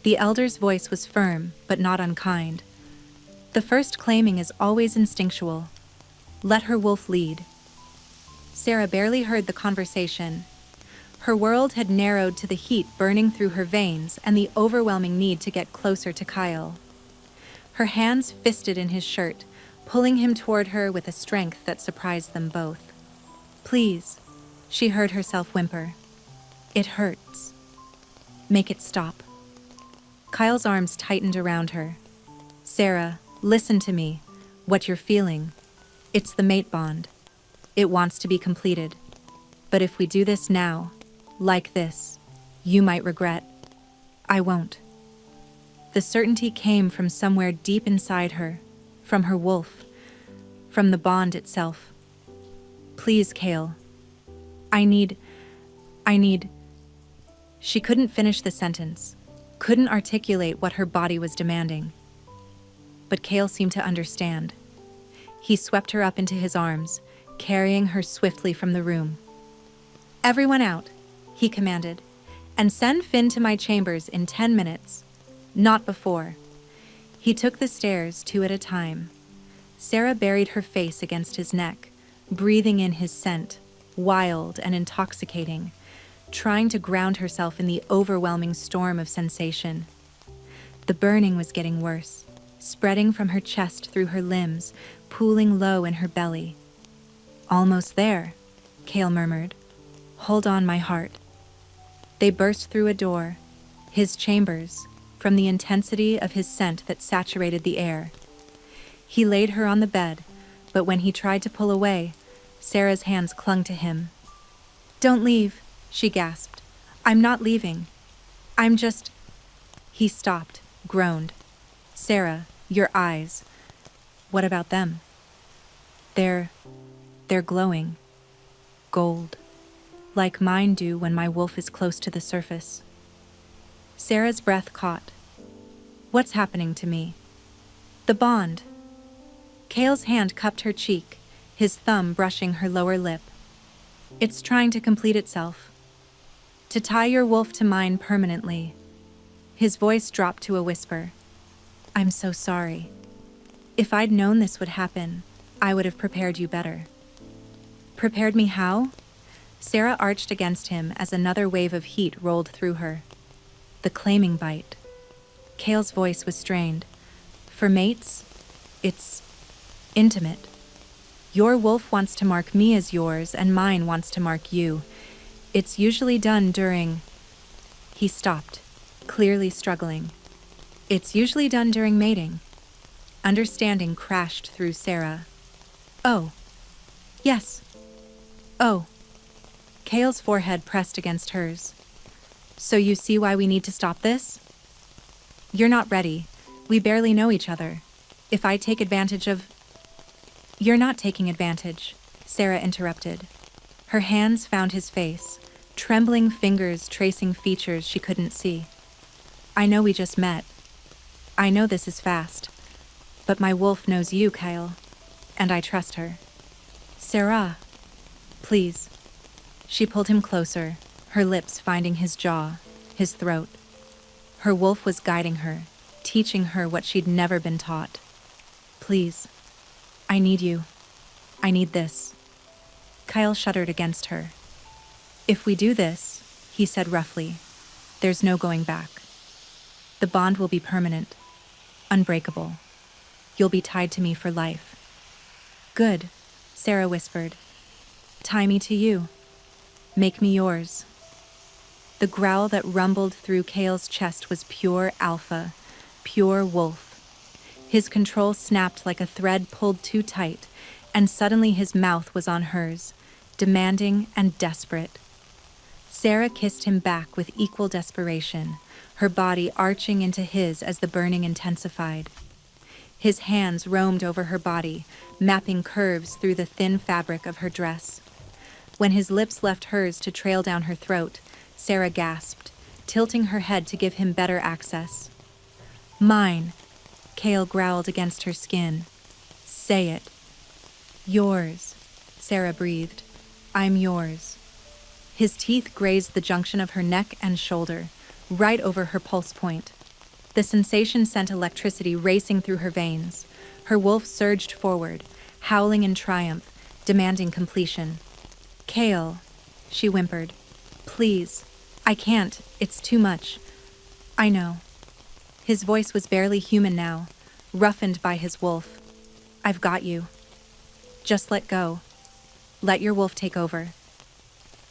The elder's voice was firm, but not unkind. The first claiming is always instinctual. Let her wolf lead. Sarah barely heard the conversation. Her world had narrowed to the heat burning through her veins and the overwhelming need to get closer to Kyle. Her hands fisted in his shirt, pulling him toward her with a strength that surprised them both. Please, she heard herself whimper. It hurts. Make it stop. Kyle's arms tightened around her. Sarah, listen to me. What you're feeling. It's the mate bond. It wants to be completed. But if we do this now, like this, you might regret. I won't. The certainty came from somewhere deep inside her, from her wolf, from the bond itself. Please, Kale. I need... She couldn't finish the sentence, couldn't articulate what her body was demanding. But Kale seemed to understand. He swept her up into his arms, carrying her swiftly from the room. Everyone out, he commanded, and send Finn to my chambers in 10 minutes. Not before. He took the stairs 2 at a time. Sarah buried her face against his neck, breathing in his scent, wild and intoxicating, trying to ground herself in the overwhelming storm of sensation. The burning was getting worse, spreading from her chest through her limbs, pooling low in her belly. Almost there, Kale murmured. Hold on, my heart. They burst through a door, his chambers, from the intensity of his scent that saturated the air. He laid her on the bed, but when he tried to pull away, Sarah's hands clung to him. Don't leave, she gasped. I'm not leaving. I'm just... He stopped, groaned. Sarah, your eyes. What about them? They're glowing. Gold. Like mine do when my wolf is close to the surface. Sarah's breath caught. What's happening to me? The bond. Kale's hand cupped her cheek, his thumb brushing her lower lip. It's trying to complete itself. To tie your wolf to mine permanently. His voice dropped to a whisper. I'm so sorry. If I'd known this would happen, I would have prepared you better. Prepared me how? Sarah arched against him as another wave of heat rolled through her. The claiming bite. Kale's voice was strained. For mates, it's intimate. Your wolf wants to mark me as yours, and mine wants to mark you. It's usually done during... He stopped, clearly struggling. It's usually done during mating. Understanding crashed through Sarah. Oh. Yes. Oh. Kale's forehead pressed against hers. So you see why we need to stop this? You're not ready. We barely know each other. If I take advantage of... You're not taking advantage, Sarah interrupted. Her hands found his face, trembling fingers tracing features she couldn't see. I know we just met. I know this is fast. But my wolf knows you, Kyle. And I trust her. Sarah, please. She pulled him closer, her lips finding his jaw, his throat. Her wolf was guiding her, teaching her what she'd never been taught. Please. I need you. I need this. Kyle shuddered against her. If we do this, he said roughly, there's no going back. The bond will be permanent, unbreakable. You'll be tied to me for life. Good, Sarah whispered. Tie me to you. Make me yours. The growl that rumbled through Kale's chest was pure alpha, pure wolf. His control snapped like a thread pulled too tight, and suddenly his mouth was on hers, demanding and desperate. Sarah kissed him back with equal desperation, her body arching into his as the burning intensified. His hands roamed over her body, mapping curves through the thin fabric of her dress. When his lips left hers to trail down her throat, Sarah gasped, tilting her head to give him better access. Mine, Kale growled against her skin. Say it. Yours, Sarah breathed. I'm yours. His teeth grazed the junction of her neck and shoulder, right over her pulse point. The sensation sent electricity racing through her veins. Her wolf surged forward, howling in triumph, demanding completion. Kale, she whimpered. Please, I can't, it's too much. I know. His voice was barely human now, roughened by his wolf. I've got you. Just let go. Let your wolf take over.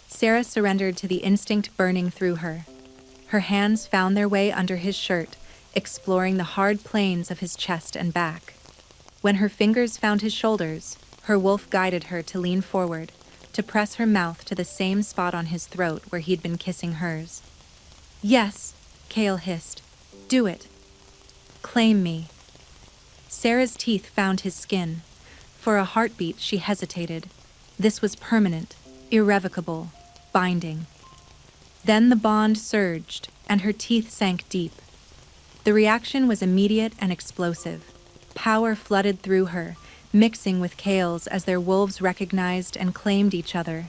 Sarah surrendered to the instinct burning through her. Her hands found their way under his shirt, exploring the hard planes of his chest and back. When her fingers found his shoulders, her wolf guided her to lean forward, to press her mouth to the same spot on his throat where he'd been kissing hers. Yes, Kale hissed. Do it. Claim me. Sarah's teeth found his skin. For a heartbeat, she hesitated. This was permanent, irrevocable, binding. Then the bond surged, and her teeth sank deep. The reaction was immediate and explosive. Power flooded through her, mixing with Kale's as their wolves recognized and claimed each other.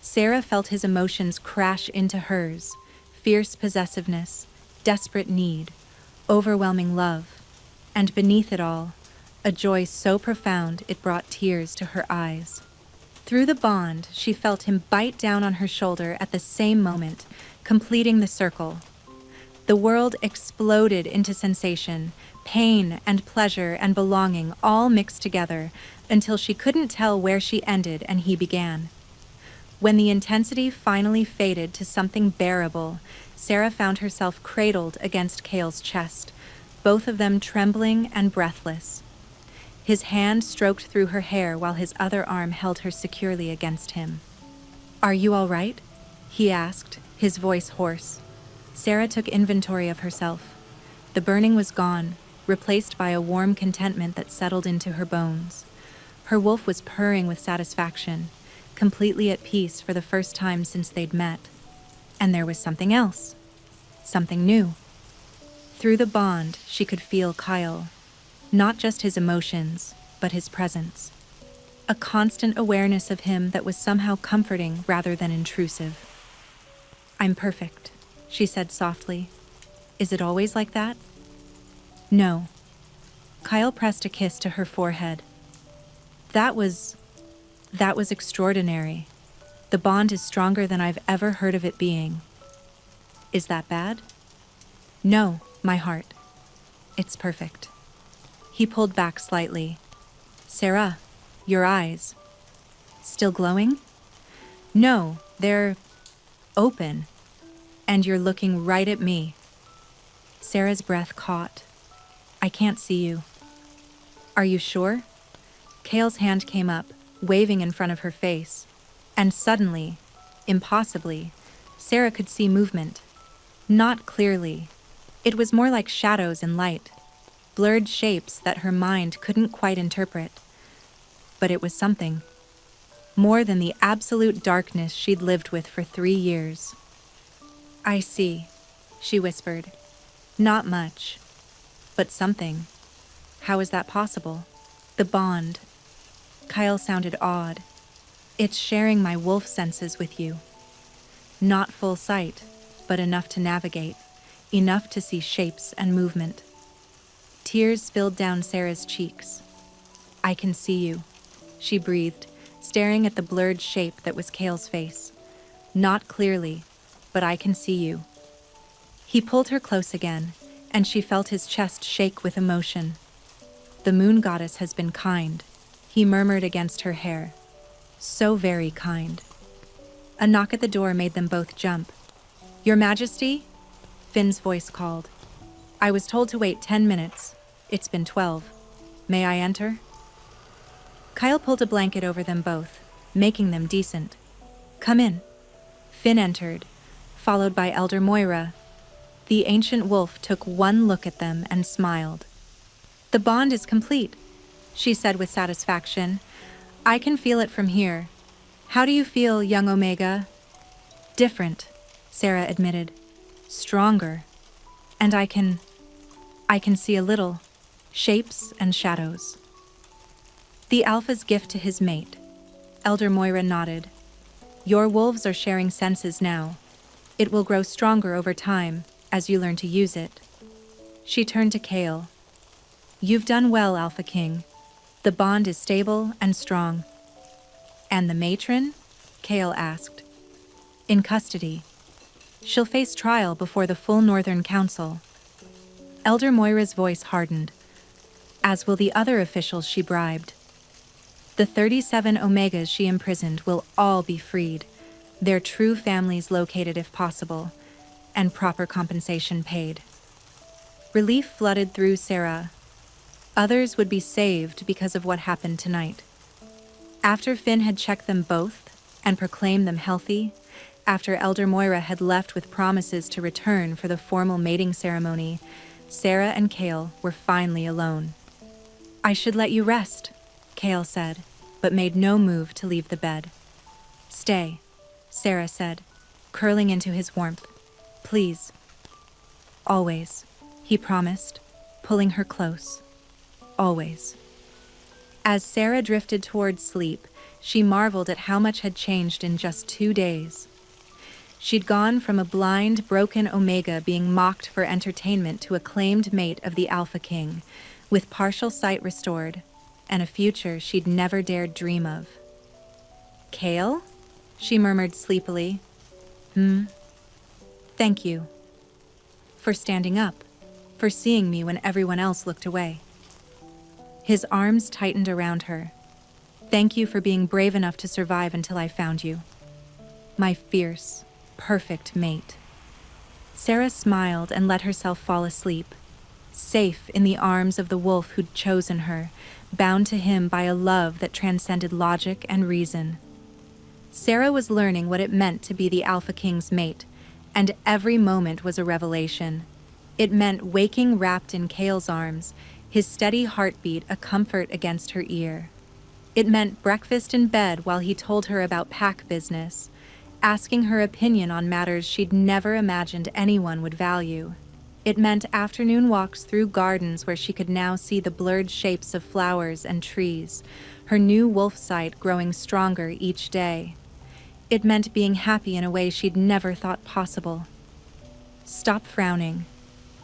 Sarah felt his emotions crash into hers, fierce possessiveness, desperate need, overwhelming love, and beneath it all, a joy so profound it brought tears to her eyes. Through the bond, she felt him bite down on her shoulder at the same moment, completing the circle. The world exploded into sensation, pain and pleasure and belonging all mixed together until she couldn't tell where she ended and he began. When the intensity finally faded to something bearable, Sarah found herself cradled against Kale's chest, both of them trembling and breathless. His hand stroked through her hair while his other arm held her securely against him. Are you all right? He asked, his voice hoarse. Sarah took inventory of herself. The burning was gone, replaced by a warm contentment that settled into her bones. Her wolf was purring with satisfaction, completely at peace for the first time since they'd met. And there was something else, something new. Through the bond, she could feel Kyle, not just his emotions, but his presence. A constant awareness of him that was somehow comforting rather than intrusive. I'm perfect, she said softly. Is it always like that? No. Kyle pressed a kiss to her forehead. That was extraordinary. The bond is stronger than I've ever heard of it being. Is that bad? No, my heart. It's perfect. He pulled back slightly. Sarah, your eyes. Still glowing? No, they're open. And you're looking right at me. Sarah's breath caught. I can't see you. Are you sure? Kale's hand came up, waving in front of her face. And suddenly, impossibly, Sarah could see movement. Not clearly. It was more like shadows and light, blurred shapes that her mind couldn't quite interpret. But it was something. More than the absolute darkness she'd lived with for 3 years. I see, she whispered. Not much, but something. How is that possible? The bond. Kyle sounded awed. It's sharing my wolf senses with you. Not full sight, but enough to navigate, enough to see shapes and movement. Tears spilled down Sarah's cheeks. I can see you, she breathed, staring at the blurred shape that was Kale's face. Not clearly, but I can see you. He pulled her close again, and she felt his chest shake with emotion. The moon goddess has been kind, he murmured against her hair. So very kind. A knock at the door made them both jump. Your Majesty? Finn's voice called. I was told to wait 10 minutes. It's been 12. May I enter? Kyle pulled a blanket over them both, making them decent. Come in. Finn entered, followed by Elder Moira. The ancient wolf took one look at them and smiled. The bond is complete, she said with satisfaction. I can feel it from here. How do you feel, young Omega? Different, Sarah admitted. Stronger. And I can I can see a little. Shapes and shadows. The alpha's gift to his mate. Elder Moira nodded. Your wolves are sharing senses now. It will grow stronger over time, as you learn to use it. She turned to Kale. You've done well, Alpha King. The bond is stable and strong. And the matron? Kale asked. In custody. She'll face trial before the full Northern Council. Elder Moira's voice hardened, as will the other officials she bribed. The 37 Omegas she imprisoned will all be freed, their true families located if possible, and proper compensation paid. Relief flooded through Sarah. Others would be saved because of what happened tonight. After Finn had checked them both and proclaimed them healthy, after Elder Moira had left with promises to return for the formal mating ceremony, Sarah and Kale were finally alone. I should let you rest, Kale said, but made no move to leave the bed. Stay, Sarah said, curling into his warmth. Please. Always, he promised, pulling her close. Always. As Sarah drifted towards sleep, she marveled at how much had changed in just 2 days. She'd gone from a blind, broken Omega being mocked for entertainment to a claimed mate of the Alpha King, with partial sight restored, and a future she'd never dared dream of. Kale? She murmured sleepily. Thank you. For standing up, for seeing me when everyone else looked away. His arms tightened around her. Thank you for being brave enough to survive until I found you. My fierce, perfect mate. Sarah smiled and let herself fall asleep, safe in the arms of the wolf who'd chosen her, bound to him by a love that transcended logic and reason. Sarah was learning what it meant to be the Alpha King's mate, and every moment was a revelation. It meant waking wrapped in Kale's arms, his steady heartbeat a comfort against her ear. It meant breakfast in bed while he told her about pack business, asking her opinion on matters she'd never imagined anyone would value. It meant afternoon walks through gardens where she could now see the blurred shapes of flowers and trees, her new wolf sight growing stronger each day. It meant being happy in a way she'd never thought possible. Stop frowning,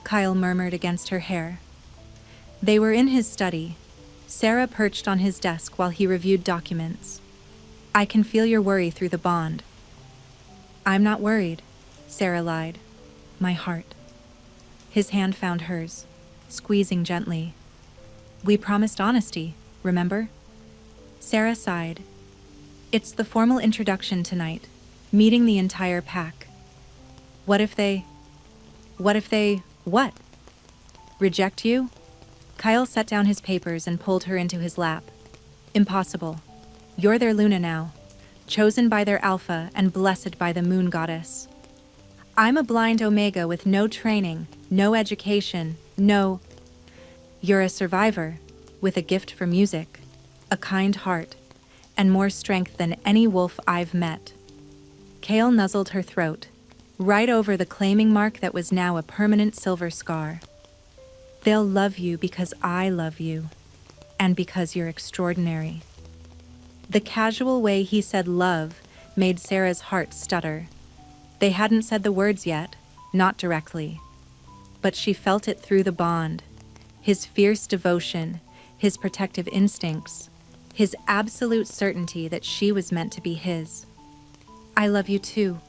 Kyle murmured against her hair. They were in his study. Sarah perched on his desk while he reviewed documents. I can feel your worry through the bond. I'm not worried, Sarah lied. My heart. His hand found hers, squeezing gently. We promised honesty, remember? Sarah sighed. It's the formal introduction tonight, meeting the entire pack. What? Reject you? Kyle set down his papers and pulled her into his lap. Impossible. You're their Luna now, chosen by their Alpha and blessed by the moon goddess. I'm a blind Omega with no training, no education, no... You're a survivor, with a gift for music, a kind heart, and more strength than any wolf I've met. Kale nuzzled her throat, right over the claiming mark that was now a permanent silver scar. They'll love you because I love you, and because you're extraordinary. The casual way he said love made Sarah's heart stutter. They hadn't said the words yet, not directly. But she felt it through the bond. His fierce devotion, his protective instincts, his absolute certainty that she was meant to be his. I love you too,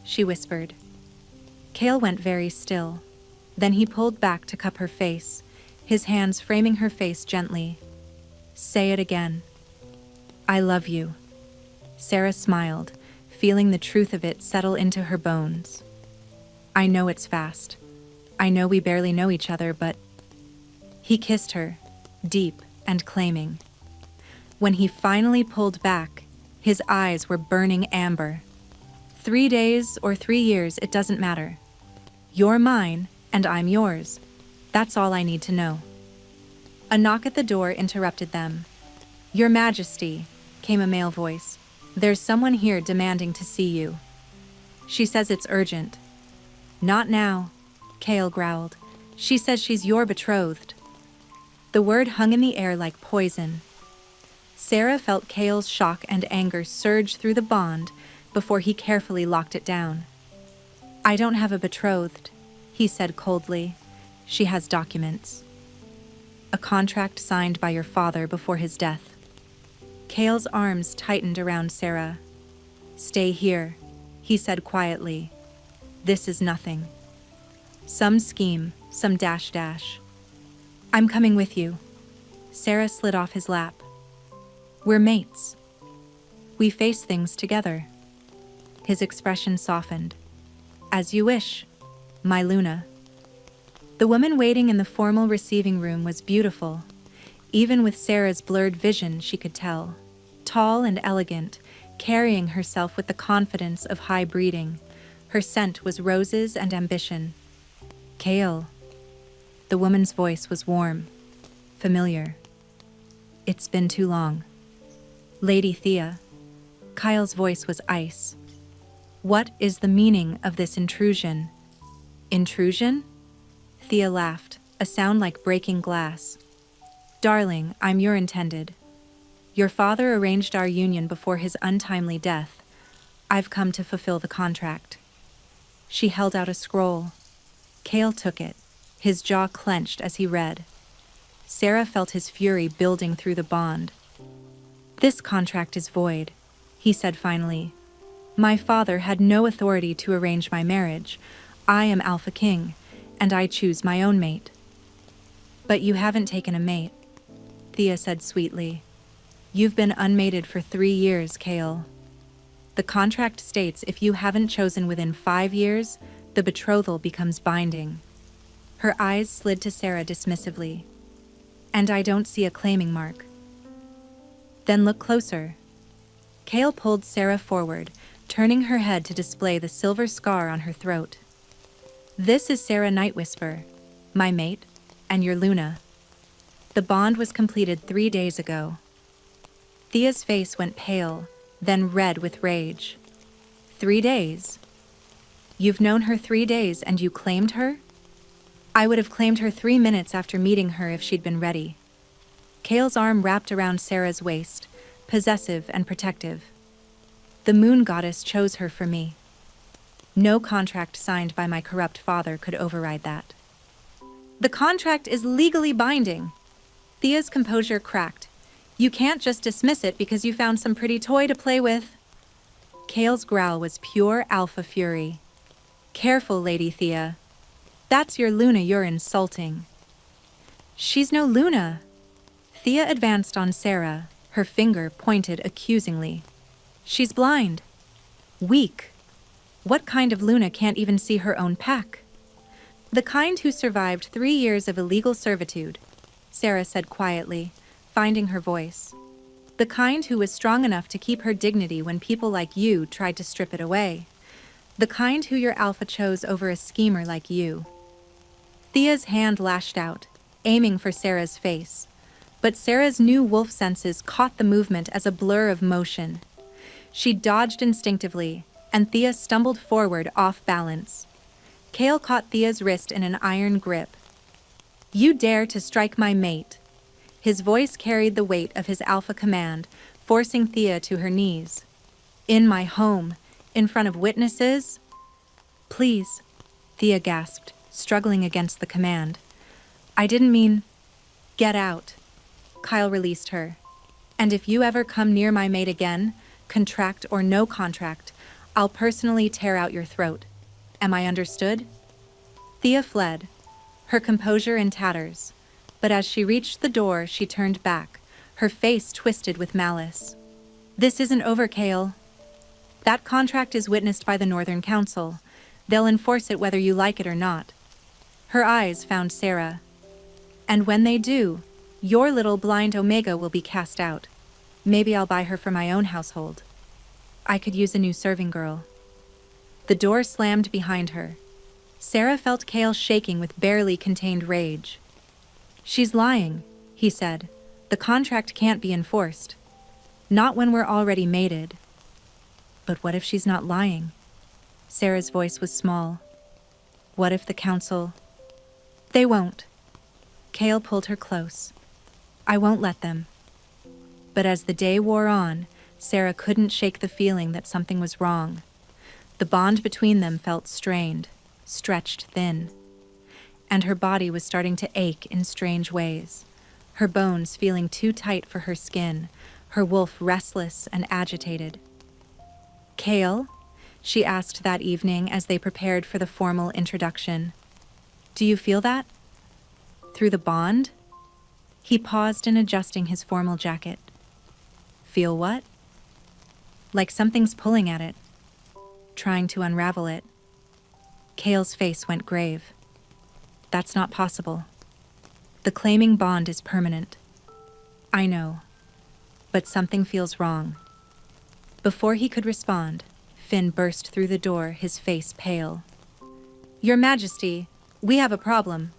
she whispered. Kale went very still. Then he pulled back to cup her face, his hands framing her face gently. Say it again. I love you. Sarah smiled, feeling the truth of it settle into her bones. I know it's fast. I know we barely know each other, but... He kissed her, deep and claiming. When he finally pulled back, his eyes were burning amber. 3 days or 3 years, it doesn't matter. You're mine, and I'm yours. That's all I need to know. A knock at the door interrupted them. Your Majesty, came a male voice. There's someone here demanding to see you. She says it's urgent. Not now, Kale growled, She says she's your betrothed. The word hung in the air like poison. Sarah felt Cale's shock and anger surge through the bond before he carefully locked it down. I don't have a betrothed, he said coldly. She has documents. A contract signed by your father before his death. Cale's arms tightened around Sarah. Stay here, he said quietly. This is nothing. Some scheme, some dash dash. I'm coming with you. Sarah slid off his lap. We're mates. We face things together. His expression softened. As you wish, my Luna. The woman waiting in the formal receiving room was beautiful. Even with Sarah's blurred vision, she could tell. Tall and elegant, carrying herself with the confidence of high breeding. Her scent was roses and ambition. Cale. The woman's voice was warm, familiar. It's been too long. Lady Thea. Kyle's voice was ice. What is the meaning of this intrusion? Intrusion? Thea laughed, a sound like breaking glass. Darling, I'm your intended. Your father arranged our union before his untimely death. I've come to fulfill the contract. She held out a scroll. Cale took it, his jaw clenched as he read. Sarah felt his fury building through the bond. This contract is void, he said finally. My father had no authority to arrange my marriage. I am Alpha King, and I choose my own mate. But you haven't taken a mate, Thea said sweetly. You've been unmated for 3 years, Cale. The contract states if you haven't chosen within 5 years, the betrothal becomes binding. Her eyes slid to Sarah dismissively. And I don't see a claiming mark. Then look closer. Cale pulled Sarah forward, turning her head to display the silver scar on her throat. This is Sarah Nightwhisper, my mate, and your Luna. The bond was completed 3 days ago. Thea's face went pale, then red with rage. 3 days? You've known her 3 days and you claimed her? I would have claimed her 3 minutes after meeting her if she'd been ready. Cale's arm wrapped around Sarah's waist, possessive and protective. The moon goddess chose her for me. No contract signed by my corrupt father could override that. The contract is legally binding. Thea's composure cracked. You can't just dismiss it because you found some pretty toy to play with. Cale's growl was pure alpha fury. Careful, Lady Thea. That's your Luna you're insulting. She's no Luna. Thea advanced on Sarah, her finger pointed accusingly. She's blind. Weak. What kind of Luna can't even see her own pack? The kind who survived 3 years of illegal servitude, Sarah said quietly, finding her voice. The kind who was strong enough to keep her dignity when people like you tried to strip it away. The kind who your alpha chose over a schemer like you. Thea's hand lashed out, aiming for Sarah's face. But Sarah's new wolf senses caught the movement as a blur of motion. She dodged instinctively, and Thea stumbled forward off balance. Cale caught Thea's wrist in an iron grip. You dare to strike my mate. His voice carried the weight of his alpha command, forcing Thea to her knees. In my home, in front of witnesses? Please, Thea gasped, struggling against the command. I didn't mean... Get out. Kyle released her. And if you ever come near my mate again, contract or no contract, I'll personally tear out your throat. Am I understood? Thea fled, her composure in tatters. But as she reached the door, she turned back, her face twisted with malice. This isn't over, Cale. That contract is witnessed by the Northern Council. They'll enforce it whether you like it or not. Her eyes found Sarah. And when they do, your little blind Omega will be cast out. Maybe I'll buy her for my own household. I could use a new serving girl. The door slammed behind her. Sarah felt Cale shaking with barely contained rage. She's lying, he said. The contract can't be enforced. Not when we're already mated. But what if she's not lying? Sarah's voice was small. What if the council... They won't. Kale pulled her close. I won't let them. But as the day wore on, Sarah couldn't shake the feeling that something was wrong. The bond between them felt strained, stretched thin. And her body was starting to ache in strange ways, her bones feeling too tight for her skin, her wolf restless and agitated. Kale? She asked that evening as they prepared for the formal introduction. Do you feel that? Through the bond? He paused in adjusting his formal jacket. Feel what? Like something's pulling at it, trying to unravel it. Kale's face went grave. That's not possible. The claiming bond is permanent. I know, but something feels wrong. Before he could respond, Finn burst through the door, his face pale. Your Majesty, we have a problem.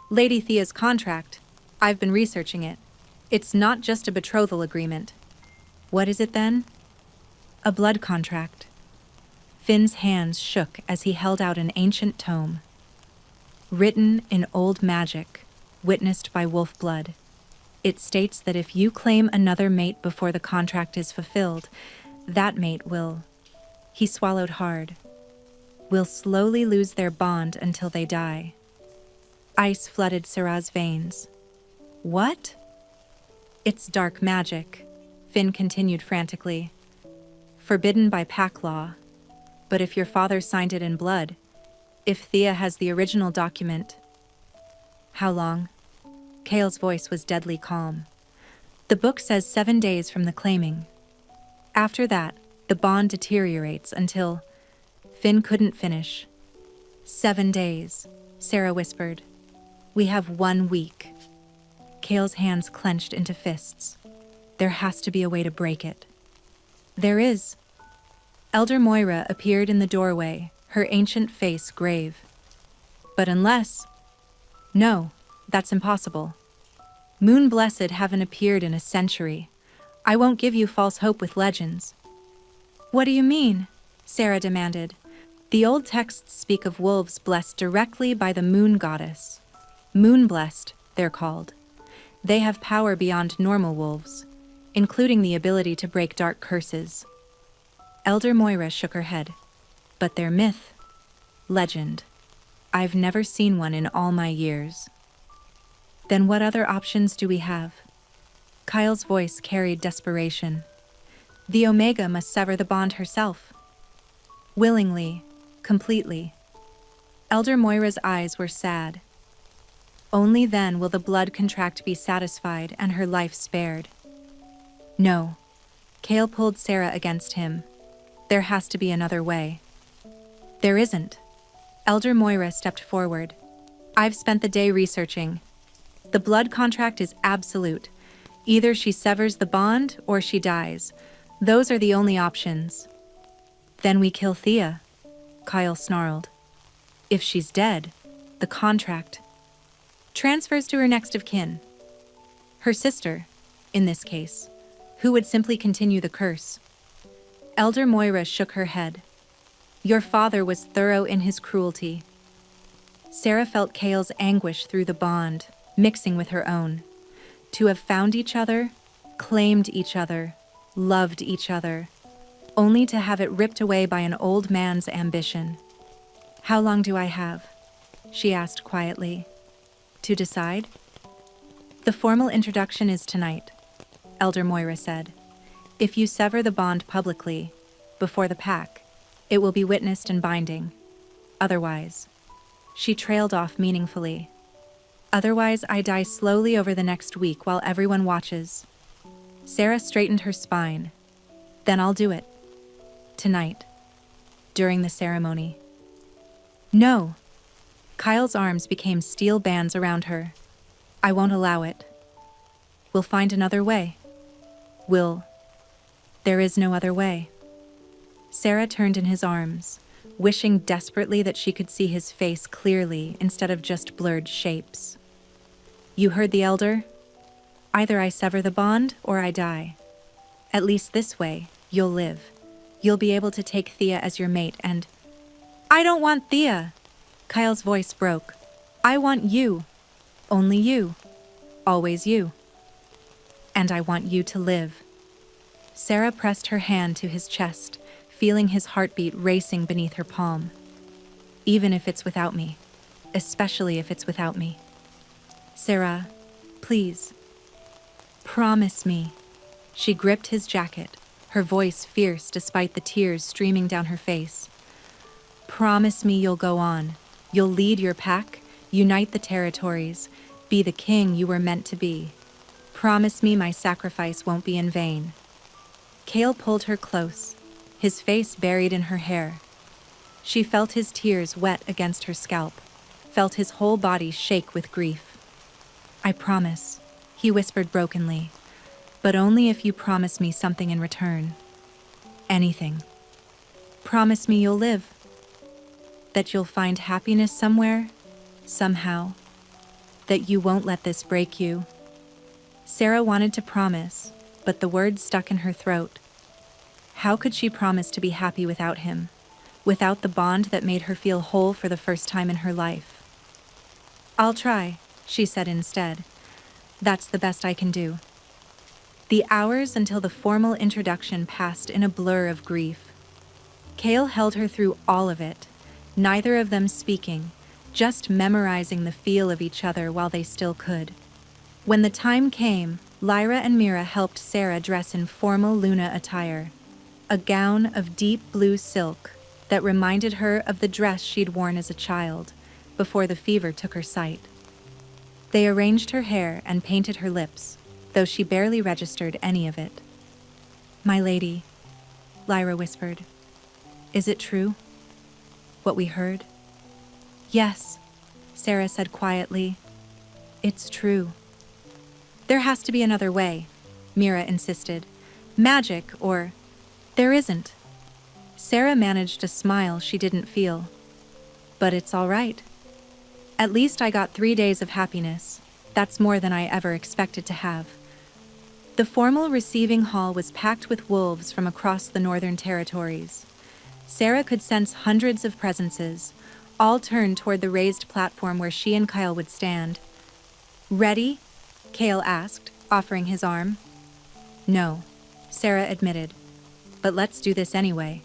Lady Thea's contract. I've been researching it. It's not just a betrothal agreement. What is it then? A blood contract. Finn's hands shook as he held out an ancient tome. Written in old magic, witnessed by wolf blood. It states that if you claim another mate before the contract is fulfilled, that mate will... He swallowed hard. Will slowly lose their bond until they die. Ice flooded Sarah's veins. What? It's dark magic, Finn continued frantically. Forbidden by pack law. But if your father signed it in blood, if Thea has the original document... How long? Kale's voice was deadly calm. The book says 7 days from the claiming. After that, the bond deteriorates until... Finn couldn't finish. 7 days, Sarah whispered. We have 1 week. Kale's hands clenched into fists. There has to be a way to break it. There is. Elder Moira appeared in the doorway, her ancient face grave. But unless... No, that's impossible. Moon Blessed haven't appeared in a century. I won't give you false hope with legends. What do you mean? Sarah demanded. The old texts speak of wolves blessed directly by the moon goddess. Moon blessed, they're called. They have power beyond normal wolves, including the ability to break dark curses. Elder Moira shook her head. But they're myth. Legend. I've never seen one in all my years. Then what other options do we have? Kyle's voice carried desperation. The Omega must sever the bond herself. Willingly, completely. Elder Moira's eyes were sad. Only then will the blood contract be satisfied and her life spared. No. Kale pulled Sarah against him. There has to be another way. There isn't. Elder Moira stepped forward. I've spent the day researching. The blood contract is absolute. Either she severs the bond or she dies. Those are the only options. Then we kill Thea, Kyle snarled. If she's dead, the contract transfers to her next of kin. Her sister, in this case, who would simply continue the curse. Elder Moira shook her head. Your father was thorough in his cruelty. Sarah felt Kale's anguish through the bond, mixing with her own. To have found each other, claimed each other, loved each other, only to have it ripped away by an old man's ambition. How long do I have? She asked quietly. To decide? The formal introduction is tonight, Elder Moira said. If you sever the bond publicly, before the pack, it will be witnessed and binding. Otherwise, she trailed off meaningfully. Otherwise, I die slowly over the next week while everyone watches. Sarah straightened her spine. Then I'll do it. Tonight. During the ceremony. No. Kyle's arms became steel bands around her. I won't allow it. We'll find another way. There is no other way. Sarah turned in his arms, wishing desperately that she could see his face clearly instead of just blurred shapes. You heard the elder? Either I sever the bond or I die. At least this way, you'll live. You'll be able to take Thea as your mate and... I don't want Thea! Kyle's voice broke. I want you, only you, always you. And I want you to live. Sarah pressed her hand to his chest, feeling his heartbeat racing beneath her palm. Even if it's without me, especially if it's without me. Sarah, please, promise me. She gripped his jacket, her voice fierce despite the tears streaming down her face. Promise me you'll go on. You'll lead your pack, unite the territories, be the king you were meant to be. Promise me my sacrifice won't be in vain. Cale pulled her close, his face buried in her hair. She felt his tears wet against her scalp, felt his whole body shake with grief. I promise, he whispered brokenly, but only if you promise me something in return. Anything. Promise me you'll live. That you'll find happiness somewhere, somehow. That you won't let this break you. Sarah wanted to promise, but the words stuck in her throat. How could she promise to be happy without him, without the bond that made her feel whole for the first time in her life? I'll try, she said instead. That's the best I can do. The hours until the formal introduction passed in a blur of grief. Cale held her through all of it, neither of them speaking, just memorizing the feel of each other while they still could. When the time came, Lyra and Mira helped Sarah dress in formal Luna attire, a gown of deep blue silk that reminded her of the dress she'd worn as a child, before the fever took her sight. They arranged her hair and painted her lips, though she barely registered any of it. My lady, Lyra whispered, is it true? What we heard? Yes, Sarah said quietly. It's true. There has to be another way, Mira insisted. Magic or... There isn't. Sarah managed a smile she didn't feel. But it's all right. At least I got 3 days of happiness. That's more than I ever expected to have. The formal receiving hall was packed with wolves from across the Northern Territories. Sarah could sense hundreds of presences, all turned toward the raised platform where she and Kyle would stand. Ready? Cale asked, offering his arm. No, Sarah admitted. But let's do this anyway.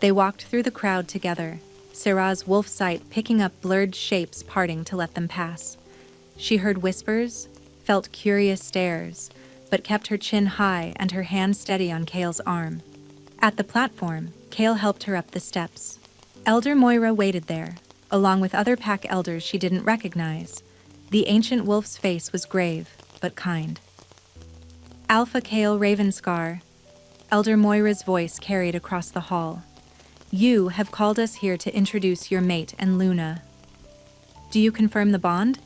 They walked through the crowd together, Sarah's wolf sight picking up blurred shapes parting to let them pass. She heard whispers, felt curious stares, but kept her chin high and her hand steady on Cale's arm. At the platform, Cale helped her up the steps. Elder Moira waited there, along with other pack elders she didn't recognize. The ancient wolf's face was grave, but kind. Alpha Cale Ravenscar, Elder Moira's voice carried across the hall. You have called us here to introduce your mate and Luna. Do you confirm the bond?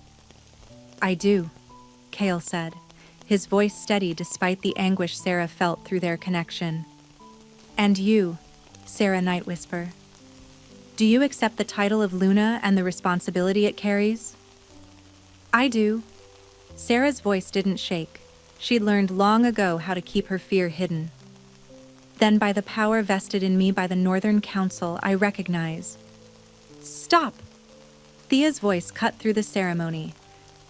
I do, Cale said, his voice steady despite the anguish Sarah felt through their connection. And you, Sarah Nightwhisper. Do you accept the title of Luna and the responsibility it carries? I do. Sarah's voice didn't shake. She'd learned long ago how to keep her fear hidden. Then by the power vested in me by the Northern Council, I recognize. Stop! Thea's voice cut through the ceremony.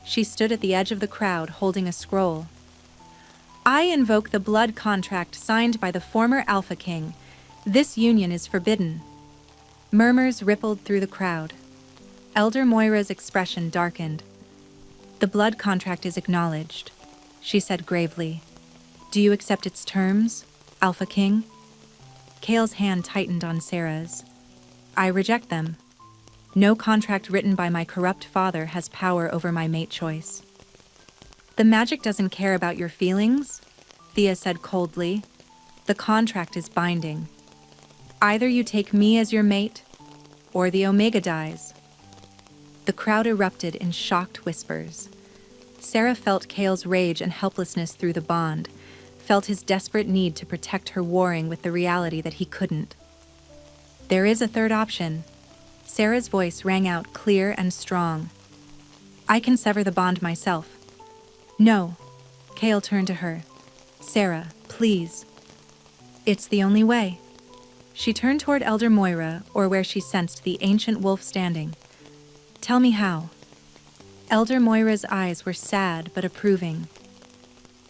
She stood at the edge of the crowd holding a scroll. I invoke the blood contract signed by the former Alpha King. This union is forbidden. Murmurs rippled through the crowd. Elder Moira's expression darkened. The blood contract is acknowledged, she said gravely. Do you accept its terms, Alpha King? Cale's hand tightened on Sarah's. I reject them. No contract written by my corrupt father has power over my mate choice. The magic doesn't care about your feelings, Thea said coldly. The contract is binding. Either you take me as your mate, or the Omega dies. The crowd erupted in shocked whispers. Sarah felt Cale's rage and helplessness through the bond, felt his desperate need to protect her warring with the reality that he couldn't. There is a third option. Sarah's voice rang out clear and strong. I can sever the bond myself. No. Cale turned to her. Sarah, please. It's the only way. She turned toward Elder Moira, or where she sensed the ancient wolf standing. Tell me how." Elder Moira's eyes were sad but approving.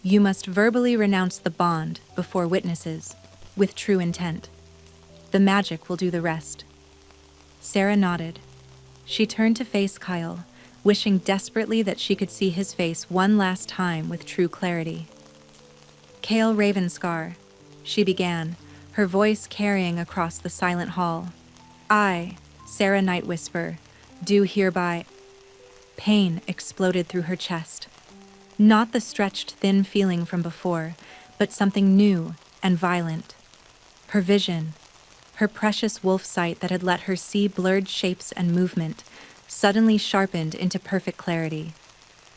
"You must verbally renounce the bond before witnesses, with true intent. The magic will do the rest." Sarah nodded. She turned to face Kyle, wishing desperately that she could see his face one last time with true clarity. "Kale Ravenscar," she began, her voice carrying across the silent hall. "I, Sarah Nightwhisper, do hereby—" Pain exploded through her chest. Not the stretched thin feeling from before, but something new and violent. Her vision, her precious wolf sight that had let her see blurred shapes and movement, suddenly sharpened into perfect clarity.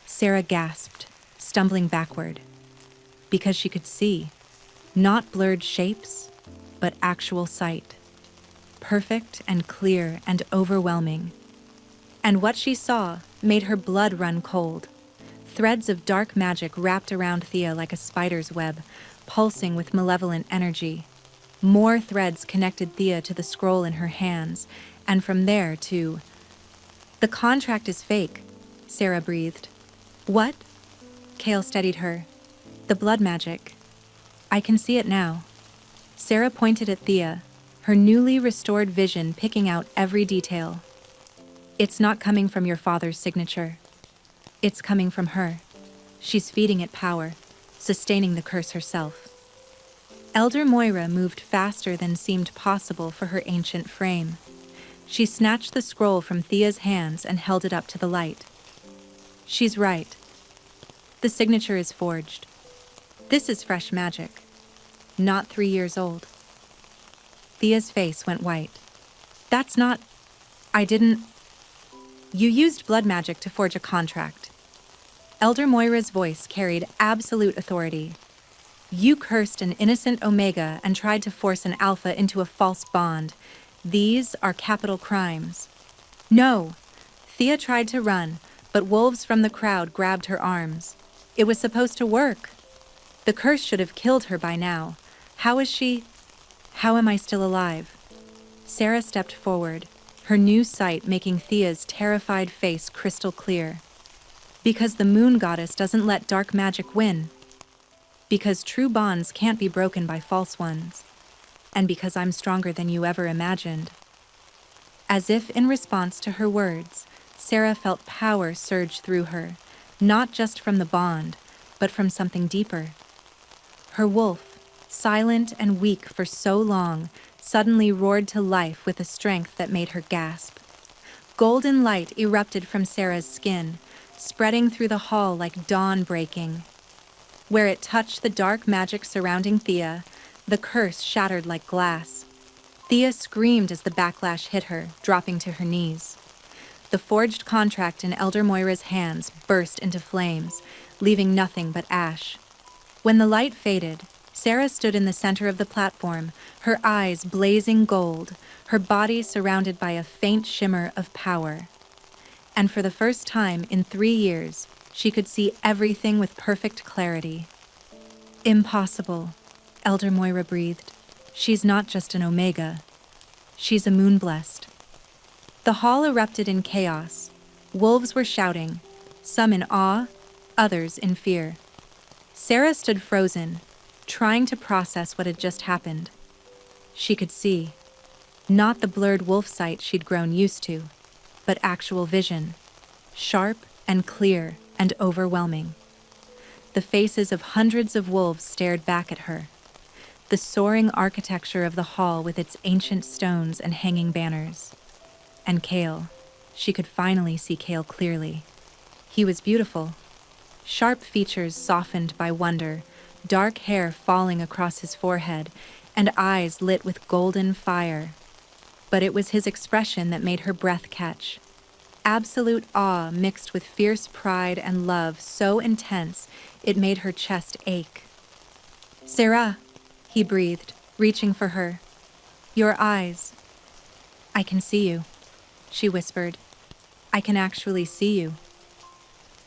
Sarah gasped, stumbling backward. Because she could see, not blurred shapes, but actual sight. Perfect and clear and overwhelming. And what she saw made her blood run cold. Threads of dark magic wrapped around Thea like a spider's web, pulsing with malevolent energy. More threads connected Thea to the scroll in her hands, and from there to... "The contract is fake," Sarah breathed. "What?" Kale steadied her. "The blood magic. I can see it now." Sarah pointed at Thea, her newly restored vision picking out every detail. "It's not coming from your father's signature. It's coming from her. She's feeding it power, sustaining the curse herself." Elder Moira moved faster than seemed possible for her ancient frame. She snatched the scroll from Thea's hands and held it up to the light. "She's right. The signature is forged. This is fresh magic, not 3 years old." Thea's face went white. "That's not... I didn't... You used blood magic to forge a contract." Elder Moira's voice carried absolute authority. "You cursed an innocent Omega and tried to force an Alpha into a false bond. These are capital crimes." "No!" Thea tried to run, but wolves from the crowd grabbed her arms. "It was supposed to work. The curse should have killed her by now. How is she... How am I still alive?" Sarah stepped forward, her new sight making Thea's terrified face crystal clear. "Because the moon goddess doesn't let dark magic win. Because true bonds can't be broken by false ones. And because I'm stronger than you ever imagined." As if in response to her words, Sarah felt power surge through her, not just from the bond, but from something deeper. Her wolf, silent and weak for so long, suddenly roared to life with a strength that made her gasp. Golden light erupted from Sarah's skin, spreading through the hall like dawn breaking. Where it touched the dark magic surrounding Thea, the curse shattered like glass. Thea screamed as the backlash hit her, dropping to her knees. The forged contract in Elder Moira's hands burst into flames, leaving nothing but ash. When the light faded, Sarah stood in the center of the platform, her eyes blazing gold, her body surrounded by a faint shimmer of power. And for the first time in 3 years, she could see everything with perfect clarity. "Impossible," Elder Moira breathed. "She's not just an Omega. She's a moon-blessed." The hall erupted in chaos. Wolves were shouting, some in awe, others in fear. Sarah stood frozen, trying to process what had just happened. She could see, not the blurred wolf sight she'd grown used to, but actual vision, sharp and clear and overwhelming. The faces of hundreds of wolves stared back at her. The soaring architecture of the hall with its ancient stones and hanging banners. And Kale. She could finally see Kale clearly. He was beautiful. Sharp features softened by wonder, dark hair falling across his forehead, and eyes lit with golden fire. But it was his expression that made her breath catch. Absolute awe mixed with fierce pride and love so intense it made her chest ache. "Sarah," he breathed, reaching for her. "Your eyes." "I can see you," she whispered. "I can actually see you."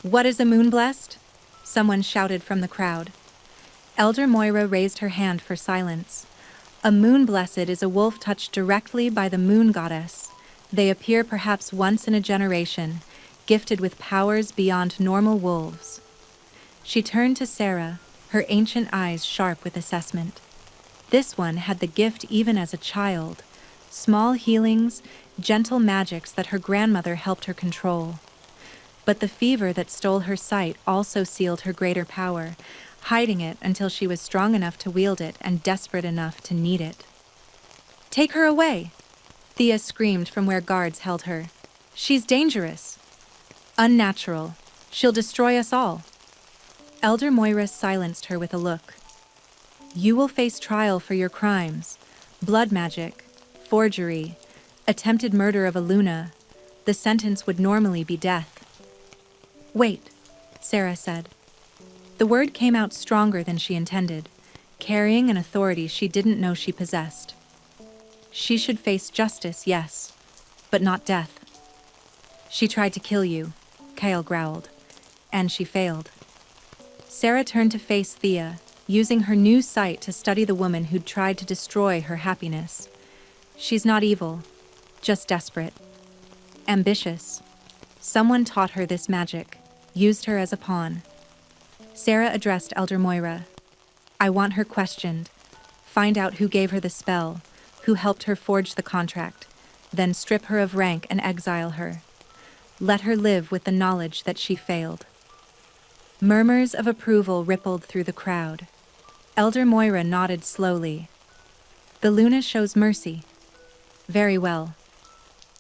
"What is a moon-blessed?" someone shouted from the crowd. Elder Moira raised her hand for silence. A moon-blessed is a wolf touched directly by the moon goddess. They appear perhaps once in a generation, gifted with powers beyond normal wolves. She turned to Sarah, her ancient eyes sharp with assessment. This one had the gift even as a child, small healings, gentle magics that her grandmother helped her control. But the fever that stole her sight also sealed her greater power, hiding it until she was strong enough to wield it and desperate enough to need it. "Take her away!" Thea screamed from where guards held her. "She's dangerous." "Unnatural. She'll destroy us all." Elder Moira silenced her with a look. "You will face trial for your crimes: blood magic, forgery, attempted murder of a Luna. The sentence would normally be death." "Wait," Sarah said. The word came out stronger than she intended, carrying an authority she didn't know she possessed. "She should face justice, yes, but not death." "She tried to kill you," Kyle growled, "and she failed." Sarah turned to face Thea, using her new sight to study the woman who'd tried to destroy her happiness. "She's not evil, just desperate. Ambitious. Someone taught her this magic, used her as a pawn." Sarah addressed Elder Moira. "I want her questioned. Find out who gave her the spell, who helped her forge the contract, then strip her of rank and exile her. Let her live with the knowledge that she failed." Murmurs of approval rippled through the crowd. Elder Moira nodded slowly. "The Luna shows mercy. Very well.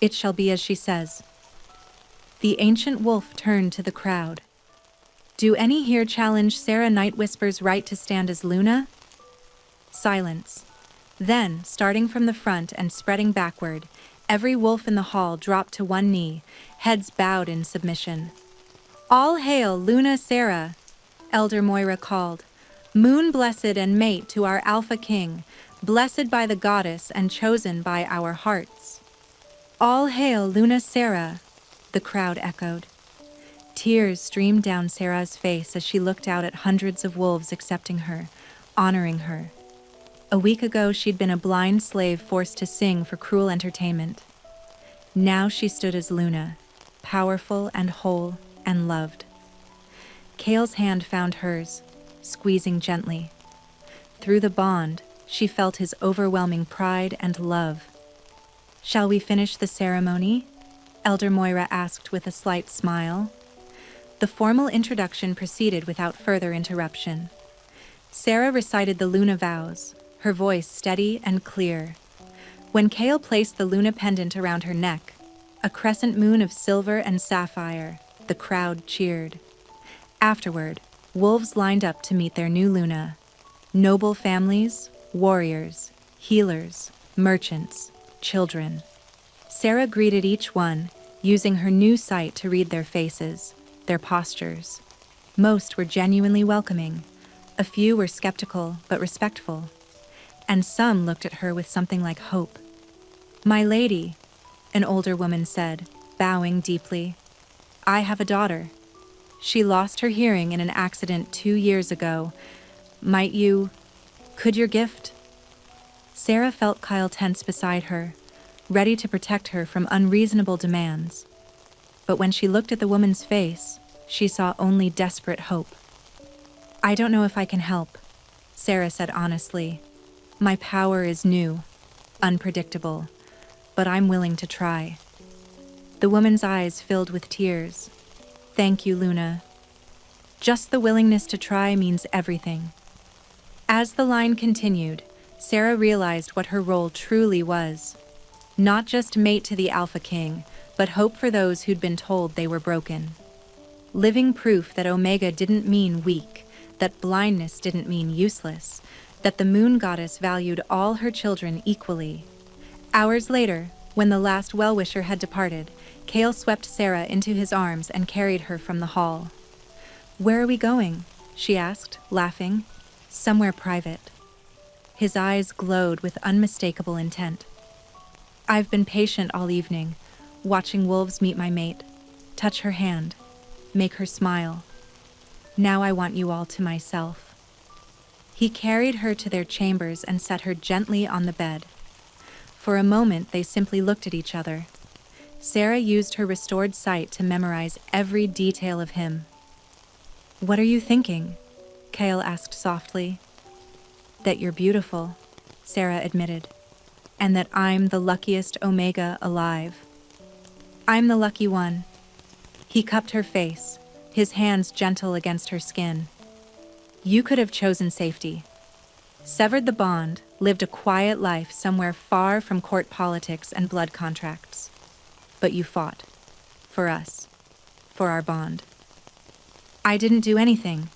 It shall be as she says." The ancient wolf turned to the crowd. "Do any here challenge Sarah Nightwhisper's right to stand as Luna?" Silence. Then, starting from the front and spreading backward, every wolf in the hall dropped to one knee, heads bowed in submission. "All hail Luna Sarah," Elder Moira called. "Moon blessed and mate to our Alpha King, blessed by the goddess and chosen by our hearts." "All hail Luna Sarah," the crowd echoed. Tears streamed down Sarah's face as she looked out at hundreds of wolves accepting her, honoring her. A week ago, she'd been a blind slave forced to sing for cruel entertainment. Now she stood as Luna, powerful and whole and loved. Kale's hand found hers, squeezing gently. Through the bond, she felt his overwhelming pride and love. "Shall we finish the ceremony?" Elder Moira asked with a slight smile. The formal introduction proceeded without further interruption. Sarah recited the Luna vows, her voice steady and clear. When Kale placed the Luna pendant around her neck, a crescent moon of silver and sapphire, the crowd cheered. Afterward, wolves lined up to meet their new Luna. Noble families, warriors, healers, merchants, children. Sarah greeted each one, using her new sight to read their faces, their postures. Most were genuinely welcoming. A few were skeptical but respectful. And some looked at her with something like hope. "My lady," an older woman said, bowing deeply, "I have a daughter. She lost her hearing in an accident 2 years ago. Could your gift?" Sarah felt Kyle tense beside her, ready to protect her from unreasonable demands. But when she looked at the woman's face, she saw only desperate hope. "I don't know if I can help," Sarah said honestly. "My power is new, unpredictable, but I'm willing to try." The woman's eyes filled with tears. "Thank you, Luna. Just the willingness to try means everything." As the line continued, Sarah realized what her role truly was. Not just mate to the Alpha King, but hope for those who'd been told they were broken. Living proof that Omega didn't mean weak, that blindness didn't mean useless, that the moon goddess valued all her children equally. Hours later, when the last well-wisher had departed, Kale swept Sarah into his arms and carried her from the hall. "Where are we going?" she asked, laughing. "Somewhere private." His eyes glowed with unmistakable intent. "I've been patient all evening, watching wolves meet my mate, touch her hand, make her smile. Now I want you all to myself." He carried her to their chambers and set her gently on the bed. For a moment, they simply looked at each other. Sarah used her restored sight to memorize every detail of him. "What are you thinking?" Kale asked softly. "That you're beautiful," Sarah admitted, "and that I'm the luckiest Omega alive. I'm the lucky one." He cupped her face, his hands gentle against her skin. "You could have chosen safety. Severed the bond, lived a quiet life somewhere far from court politics and blood contracts. But you fought. For us. For our bond." "I didn't do anything,"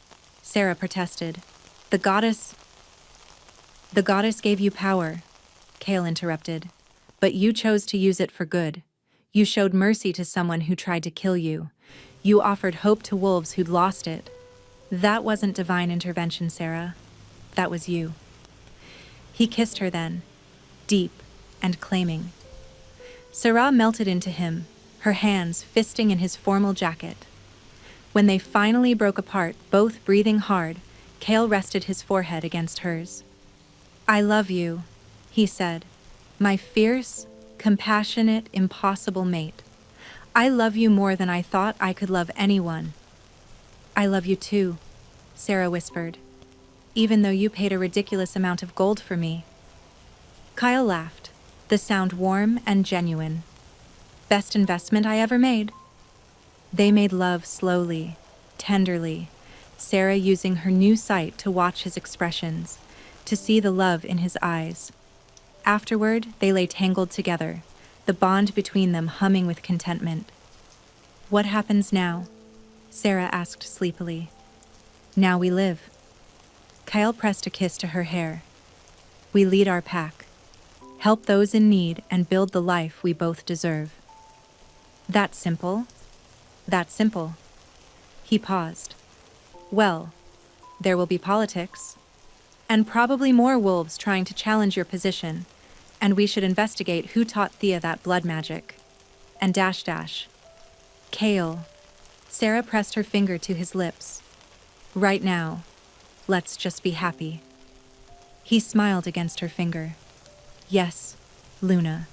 Sarah protested. The goddess gave you power," Kale interrupted. "But you chose to use it for good. You showed mercy to someone who tried to kill you. You offered hope to wolves who'd lost it. That wasn't divine intervention, Sarah. That was you." He kissed her then, deep and claiming. Sarah melted into him, her hands fisting in his formal jacket. When they finally broke apart, both breathing hard, Kale rested his forehead against hers. "I love you," he said, "my fierce, compassionate, impossible mate. I love you more than I thought I could love anyone." "I love you too," Sarah whispered, "even though you paid a ridiculous amount of gold for me." Kyle laughed, the sound warm and genuine. "Best investment I ever made." They made love slowly, tenderly, Sarah using her new sight to watch his expressions, to see the love in his eyes. Afterward, they lay tangled together, the bond between them humming with contentment. "What happens now?" Sarah asked sleepily. "Now we live." Kyle pressed a kiss to her hair. "We lead our pack, help those in need, and build the life we both deserve." "That simple? That simple." He paused. "Well, there will be politics. And probably more wolves trying to challenge your position. And we should investigate who taught Thea that blood magic. And dash dash. Kale." Sarah pressed her finger to his lips. "Right now, let's just be happy." He smiled against her finger. "Yes, Luna."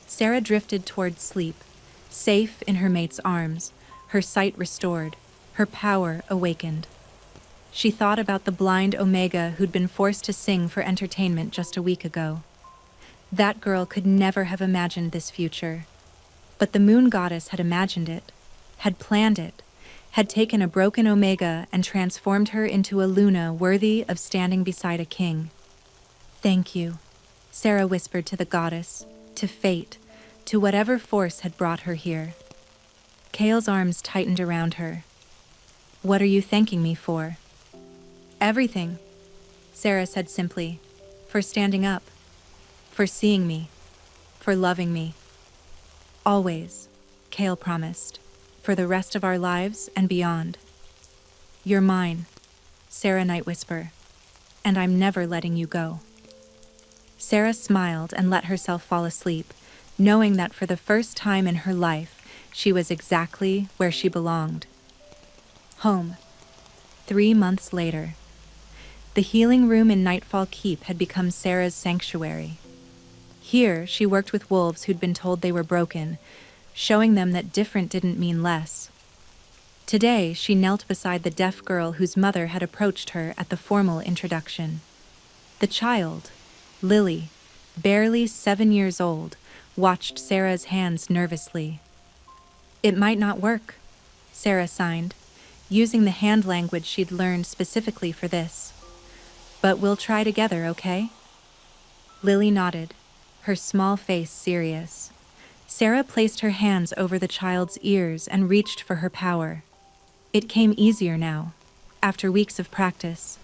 Sarah drifted toward sleep, safe in her mate's arms, her sight restored, her power awakened. She thought about the blind Omega who'd been forced to sing for entertainment just a week ago. That girl could never have imagined this future. But the moon goddess had imagined it, had planned it, had taken a broken Omega and transformed her into a Luna worthy of standing beside a king. "Thank you," Sarah whispered to the goddess, to fate, to whatever force had brought her here. Kale's arms tightened around her. "What are you thanking me for?" "Everything," Sarah said simply. "For standing up. For seeing me. For loving me. Always," Kale promised. "For the rest of our lives and beyond." "You're mine," Sarah Night whisper. "And I'm never letting you go." Sarah smiled and let herself fall asleep, knowing that for the first time in her life, she was exactly where she belonged. Home. 3 months later. The healing room in Nightfall Keep had become Sarah's sanctuary. Here, she worked with wolves who'd been told they were broken, showing them that different didn't mean less. Today, she knelt beside the deaf girl whose mother had approached her at the formal introduction. The child, Lily, barely 7 years old, watched Sarah's hands nervously. "It might not work," Sarah signed, using the hand language she'd learned specifically for this. "But we'll try together, okay?" Lily nodded, her small face serious. Sarah placed her hands over the child's ears and reached for her power. It came easier now, after weeks of practice.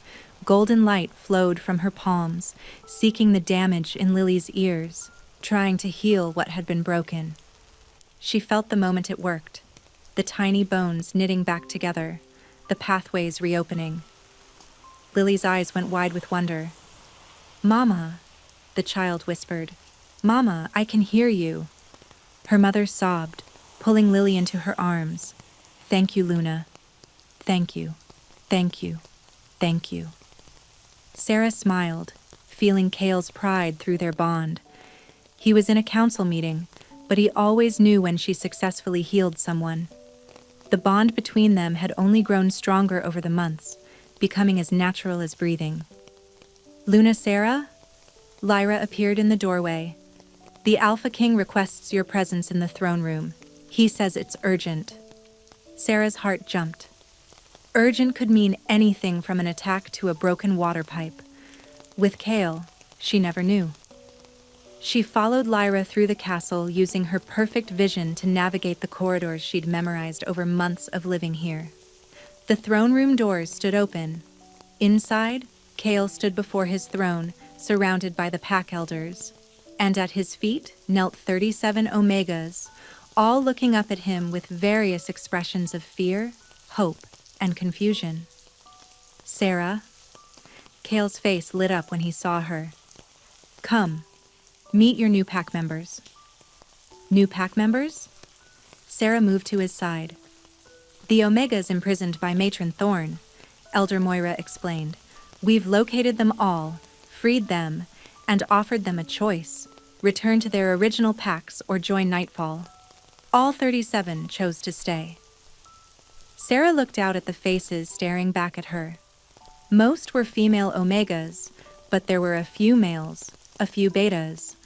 Golden light flowed from her palms, seeking the damage in Lily's ears, trying to heal what had been broken. She felt the moment it worked, the tiny bones knitting back together, the pathways reopening. Lily's eyes went wide with wonder. "Mama," the child whispered. "Mama, I can hear you." Her mother sobbed, pulling Lily into her arms. "Thank you, Luna. Thank you. Thank you. Thank you." Sarah smiled, feeling Kale's pride through their bond. He was in a council meeting, but he always knew when she successfully healed someone. The bond between them had only grown stronger over the months, becoming as natural as breathing. "Luna Sarah?" Lyra appeared in the doorway. "The Alpha King requests your presence in the throne room. He says it's urgent." Sarah's heart jumped. Urgent could mean anything from an attack to a broken water pipe. With Kale, she never knew. She followed Lyra through the castle, using her perfect vision to navigate the corridors she'd memorized over months of living here. The throne room doors stood open. Inside, Kale stood before his throne, surrounded by the pack elders. And at his feet knelt 37 Omegas, all looking up at him with various expressions of fear, hope, and confusion. "Sarah?" Kale's face lit up when he saw her. "Come, meet your new pack members." "New pack members?" Sarah moved to his side. "The Omegas imprisoned by Matron Thorn," Elder Moira explained. "We've located them all, freed them, and offered them a choice: return to their original packs or join Nightfall." All 37 chose to stay. Sarah looked out at the faces staring back at her. Most were female Omegas, but there were a few males, a few betas.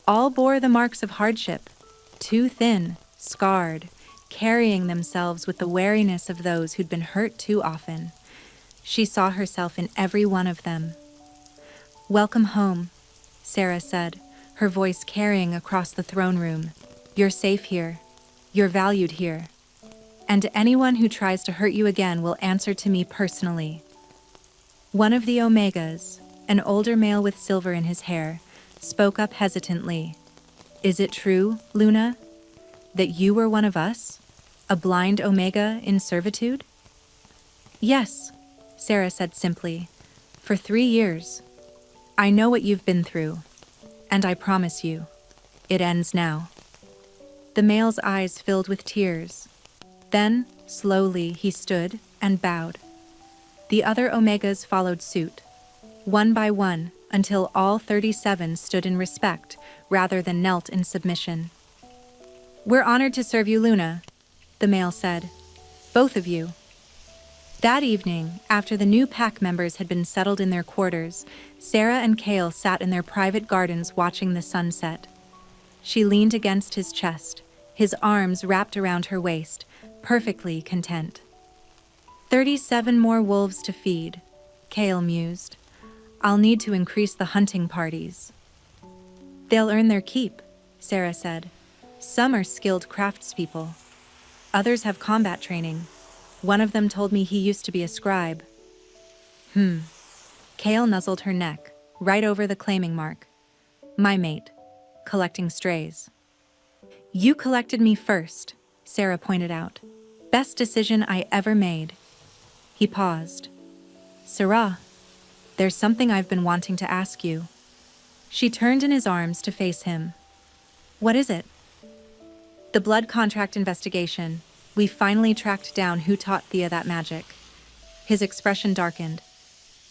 All bore the marks of hardship, too thin, scarred, carrying themselves with the wariness of those who'd been hurt too often. She saw herself in every one of them. "Welcome home," Sarah said, her voice carrying across the throne room. "You're safe here. You're valued here. And anyone who tries to hurt you again will answer to me personally." One of the Omegas, an older male with silver in his hair, spoke up hesitantly. "Is it true, Luna, that you were one of us? A blind Omega in servitude?" "Yes," Sarah said simply. "For 3 years. I know what you've been through, and I promise you, it ends now." The male's eyes filled with tears. Then, slowly, he stood and bowed. The other Omegas followed suit, one by one, until all 37 stood in respect rather than knelt in submission. "We're honored to serve you, Luna," the male said. "Both of you." That evening, after the new pack members had been settled in their quarters, Sarah and Kale sat in their private gardens watching the sunset. She leaned against his chest, his arms wrapped around her waist, perfectly content. 37 more wolves to feed, Kale mused. "I'll need to increase the hunting parties." "They'll earn their keep," Sarah said. "Some are skilled craftspeople. Others have combat training. One of them told me he used to be a scribe." Kale nuzzled her neck, right over the claiming mark. "My mate, collecting strays." "You collected me first," Sarah pointed out. "Best decision I ever made." He paused. "Sarah, there's something I've been wanting to ask you." She turned in his arms to face him. "What is it?" "The blood contract investigation. We finally tracked down who taught Thea that magic." His expression darkened.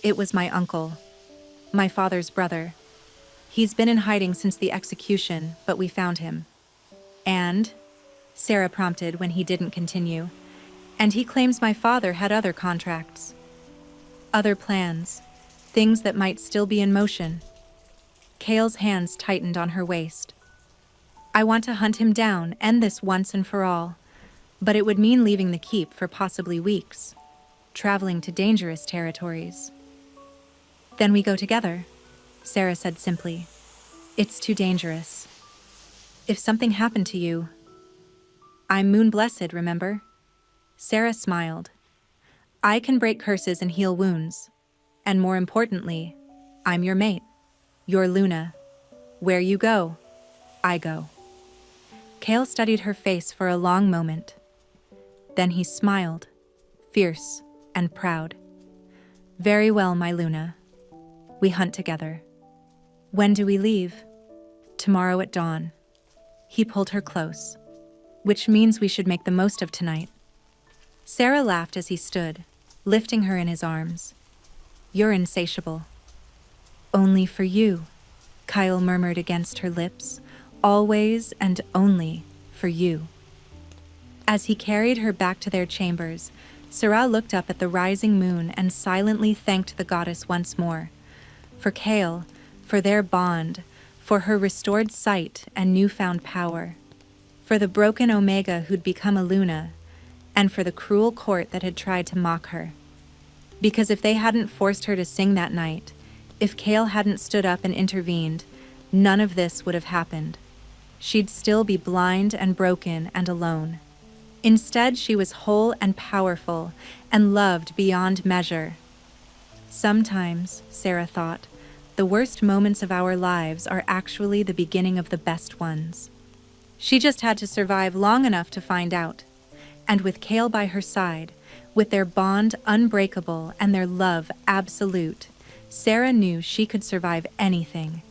"It was my uncle. My father's brother. He's been in hiding since the execution, but we found him." "And?" Sarah prompted when he didn't continue. "And he claims my father had other contracts. Other plans. Things that might still be in motion." Kale's hands tightened on her waist. "I want to hunt him down, end this once and for all. But it would mean leaving the keep for possibly weeks, traveling to dangerous territories." "Then we go together," Sarah said simply. "It's too dangerous. If something happened to you..." "I'm moon blessed, remember?" Sarah smiled. "I can break curses and heal wounds. And more importantly, I'm your mate. You're Luna. Where you go, I go." Kale studied her face for a long moment. Then he smiled, fierce and proud. "Very well, my Luna. We hunt together." "When do we leave?" "Tomorrow at dawn." He pulled her close. "Which means we should make the most of tonight." Sarah laughed as he stood, lifting her in his arms. "You're insatiable." "Only for you," Kyle murmured against her lips, always and only for you. As he carried her back to their chambers, Sarah looked up at the rising moon and silently thanked the goddess once more. For Kale, for their bond, for her restored sight and newfound power, for the broken Omega who'd become a Luna, and for the cruel court that had tried to mock her. Because if they hadn't forced her to sing that night, if Kale hadn't stood up and intervened, none of this would have happened. She'd still be blind and broken and alone. Instead, she was whole and powerful and loved beyond measure. Sometimes, Sarah thought, the worst moments of our lives are actually the beginning of the best ones. She just had to survive long enough to find out. And with Kale by her side, with their bond unbreakable and their love absolute, Sarah knew she could survive anything.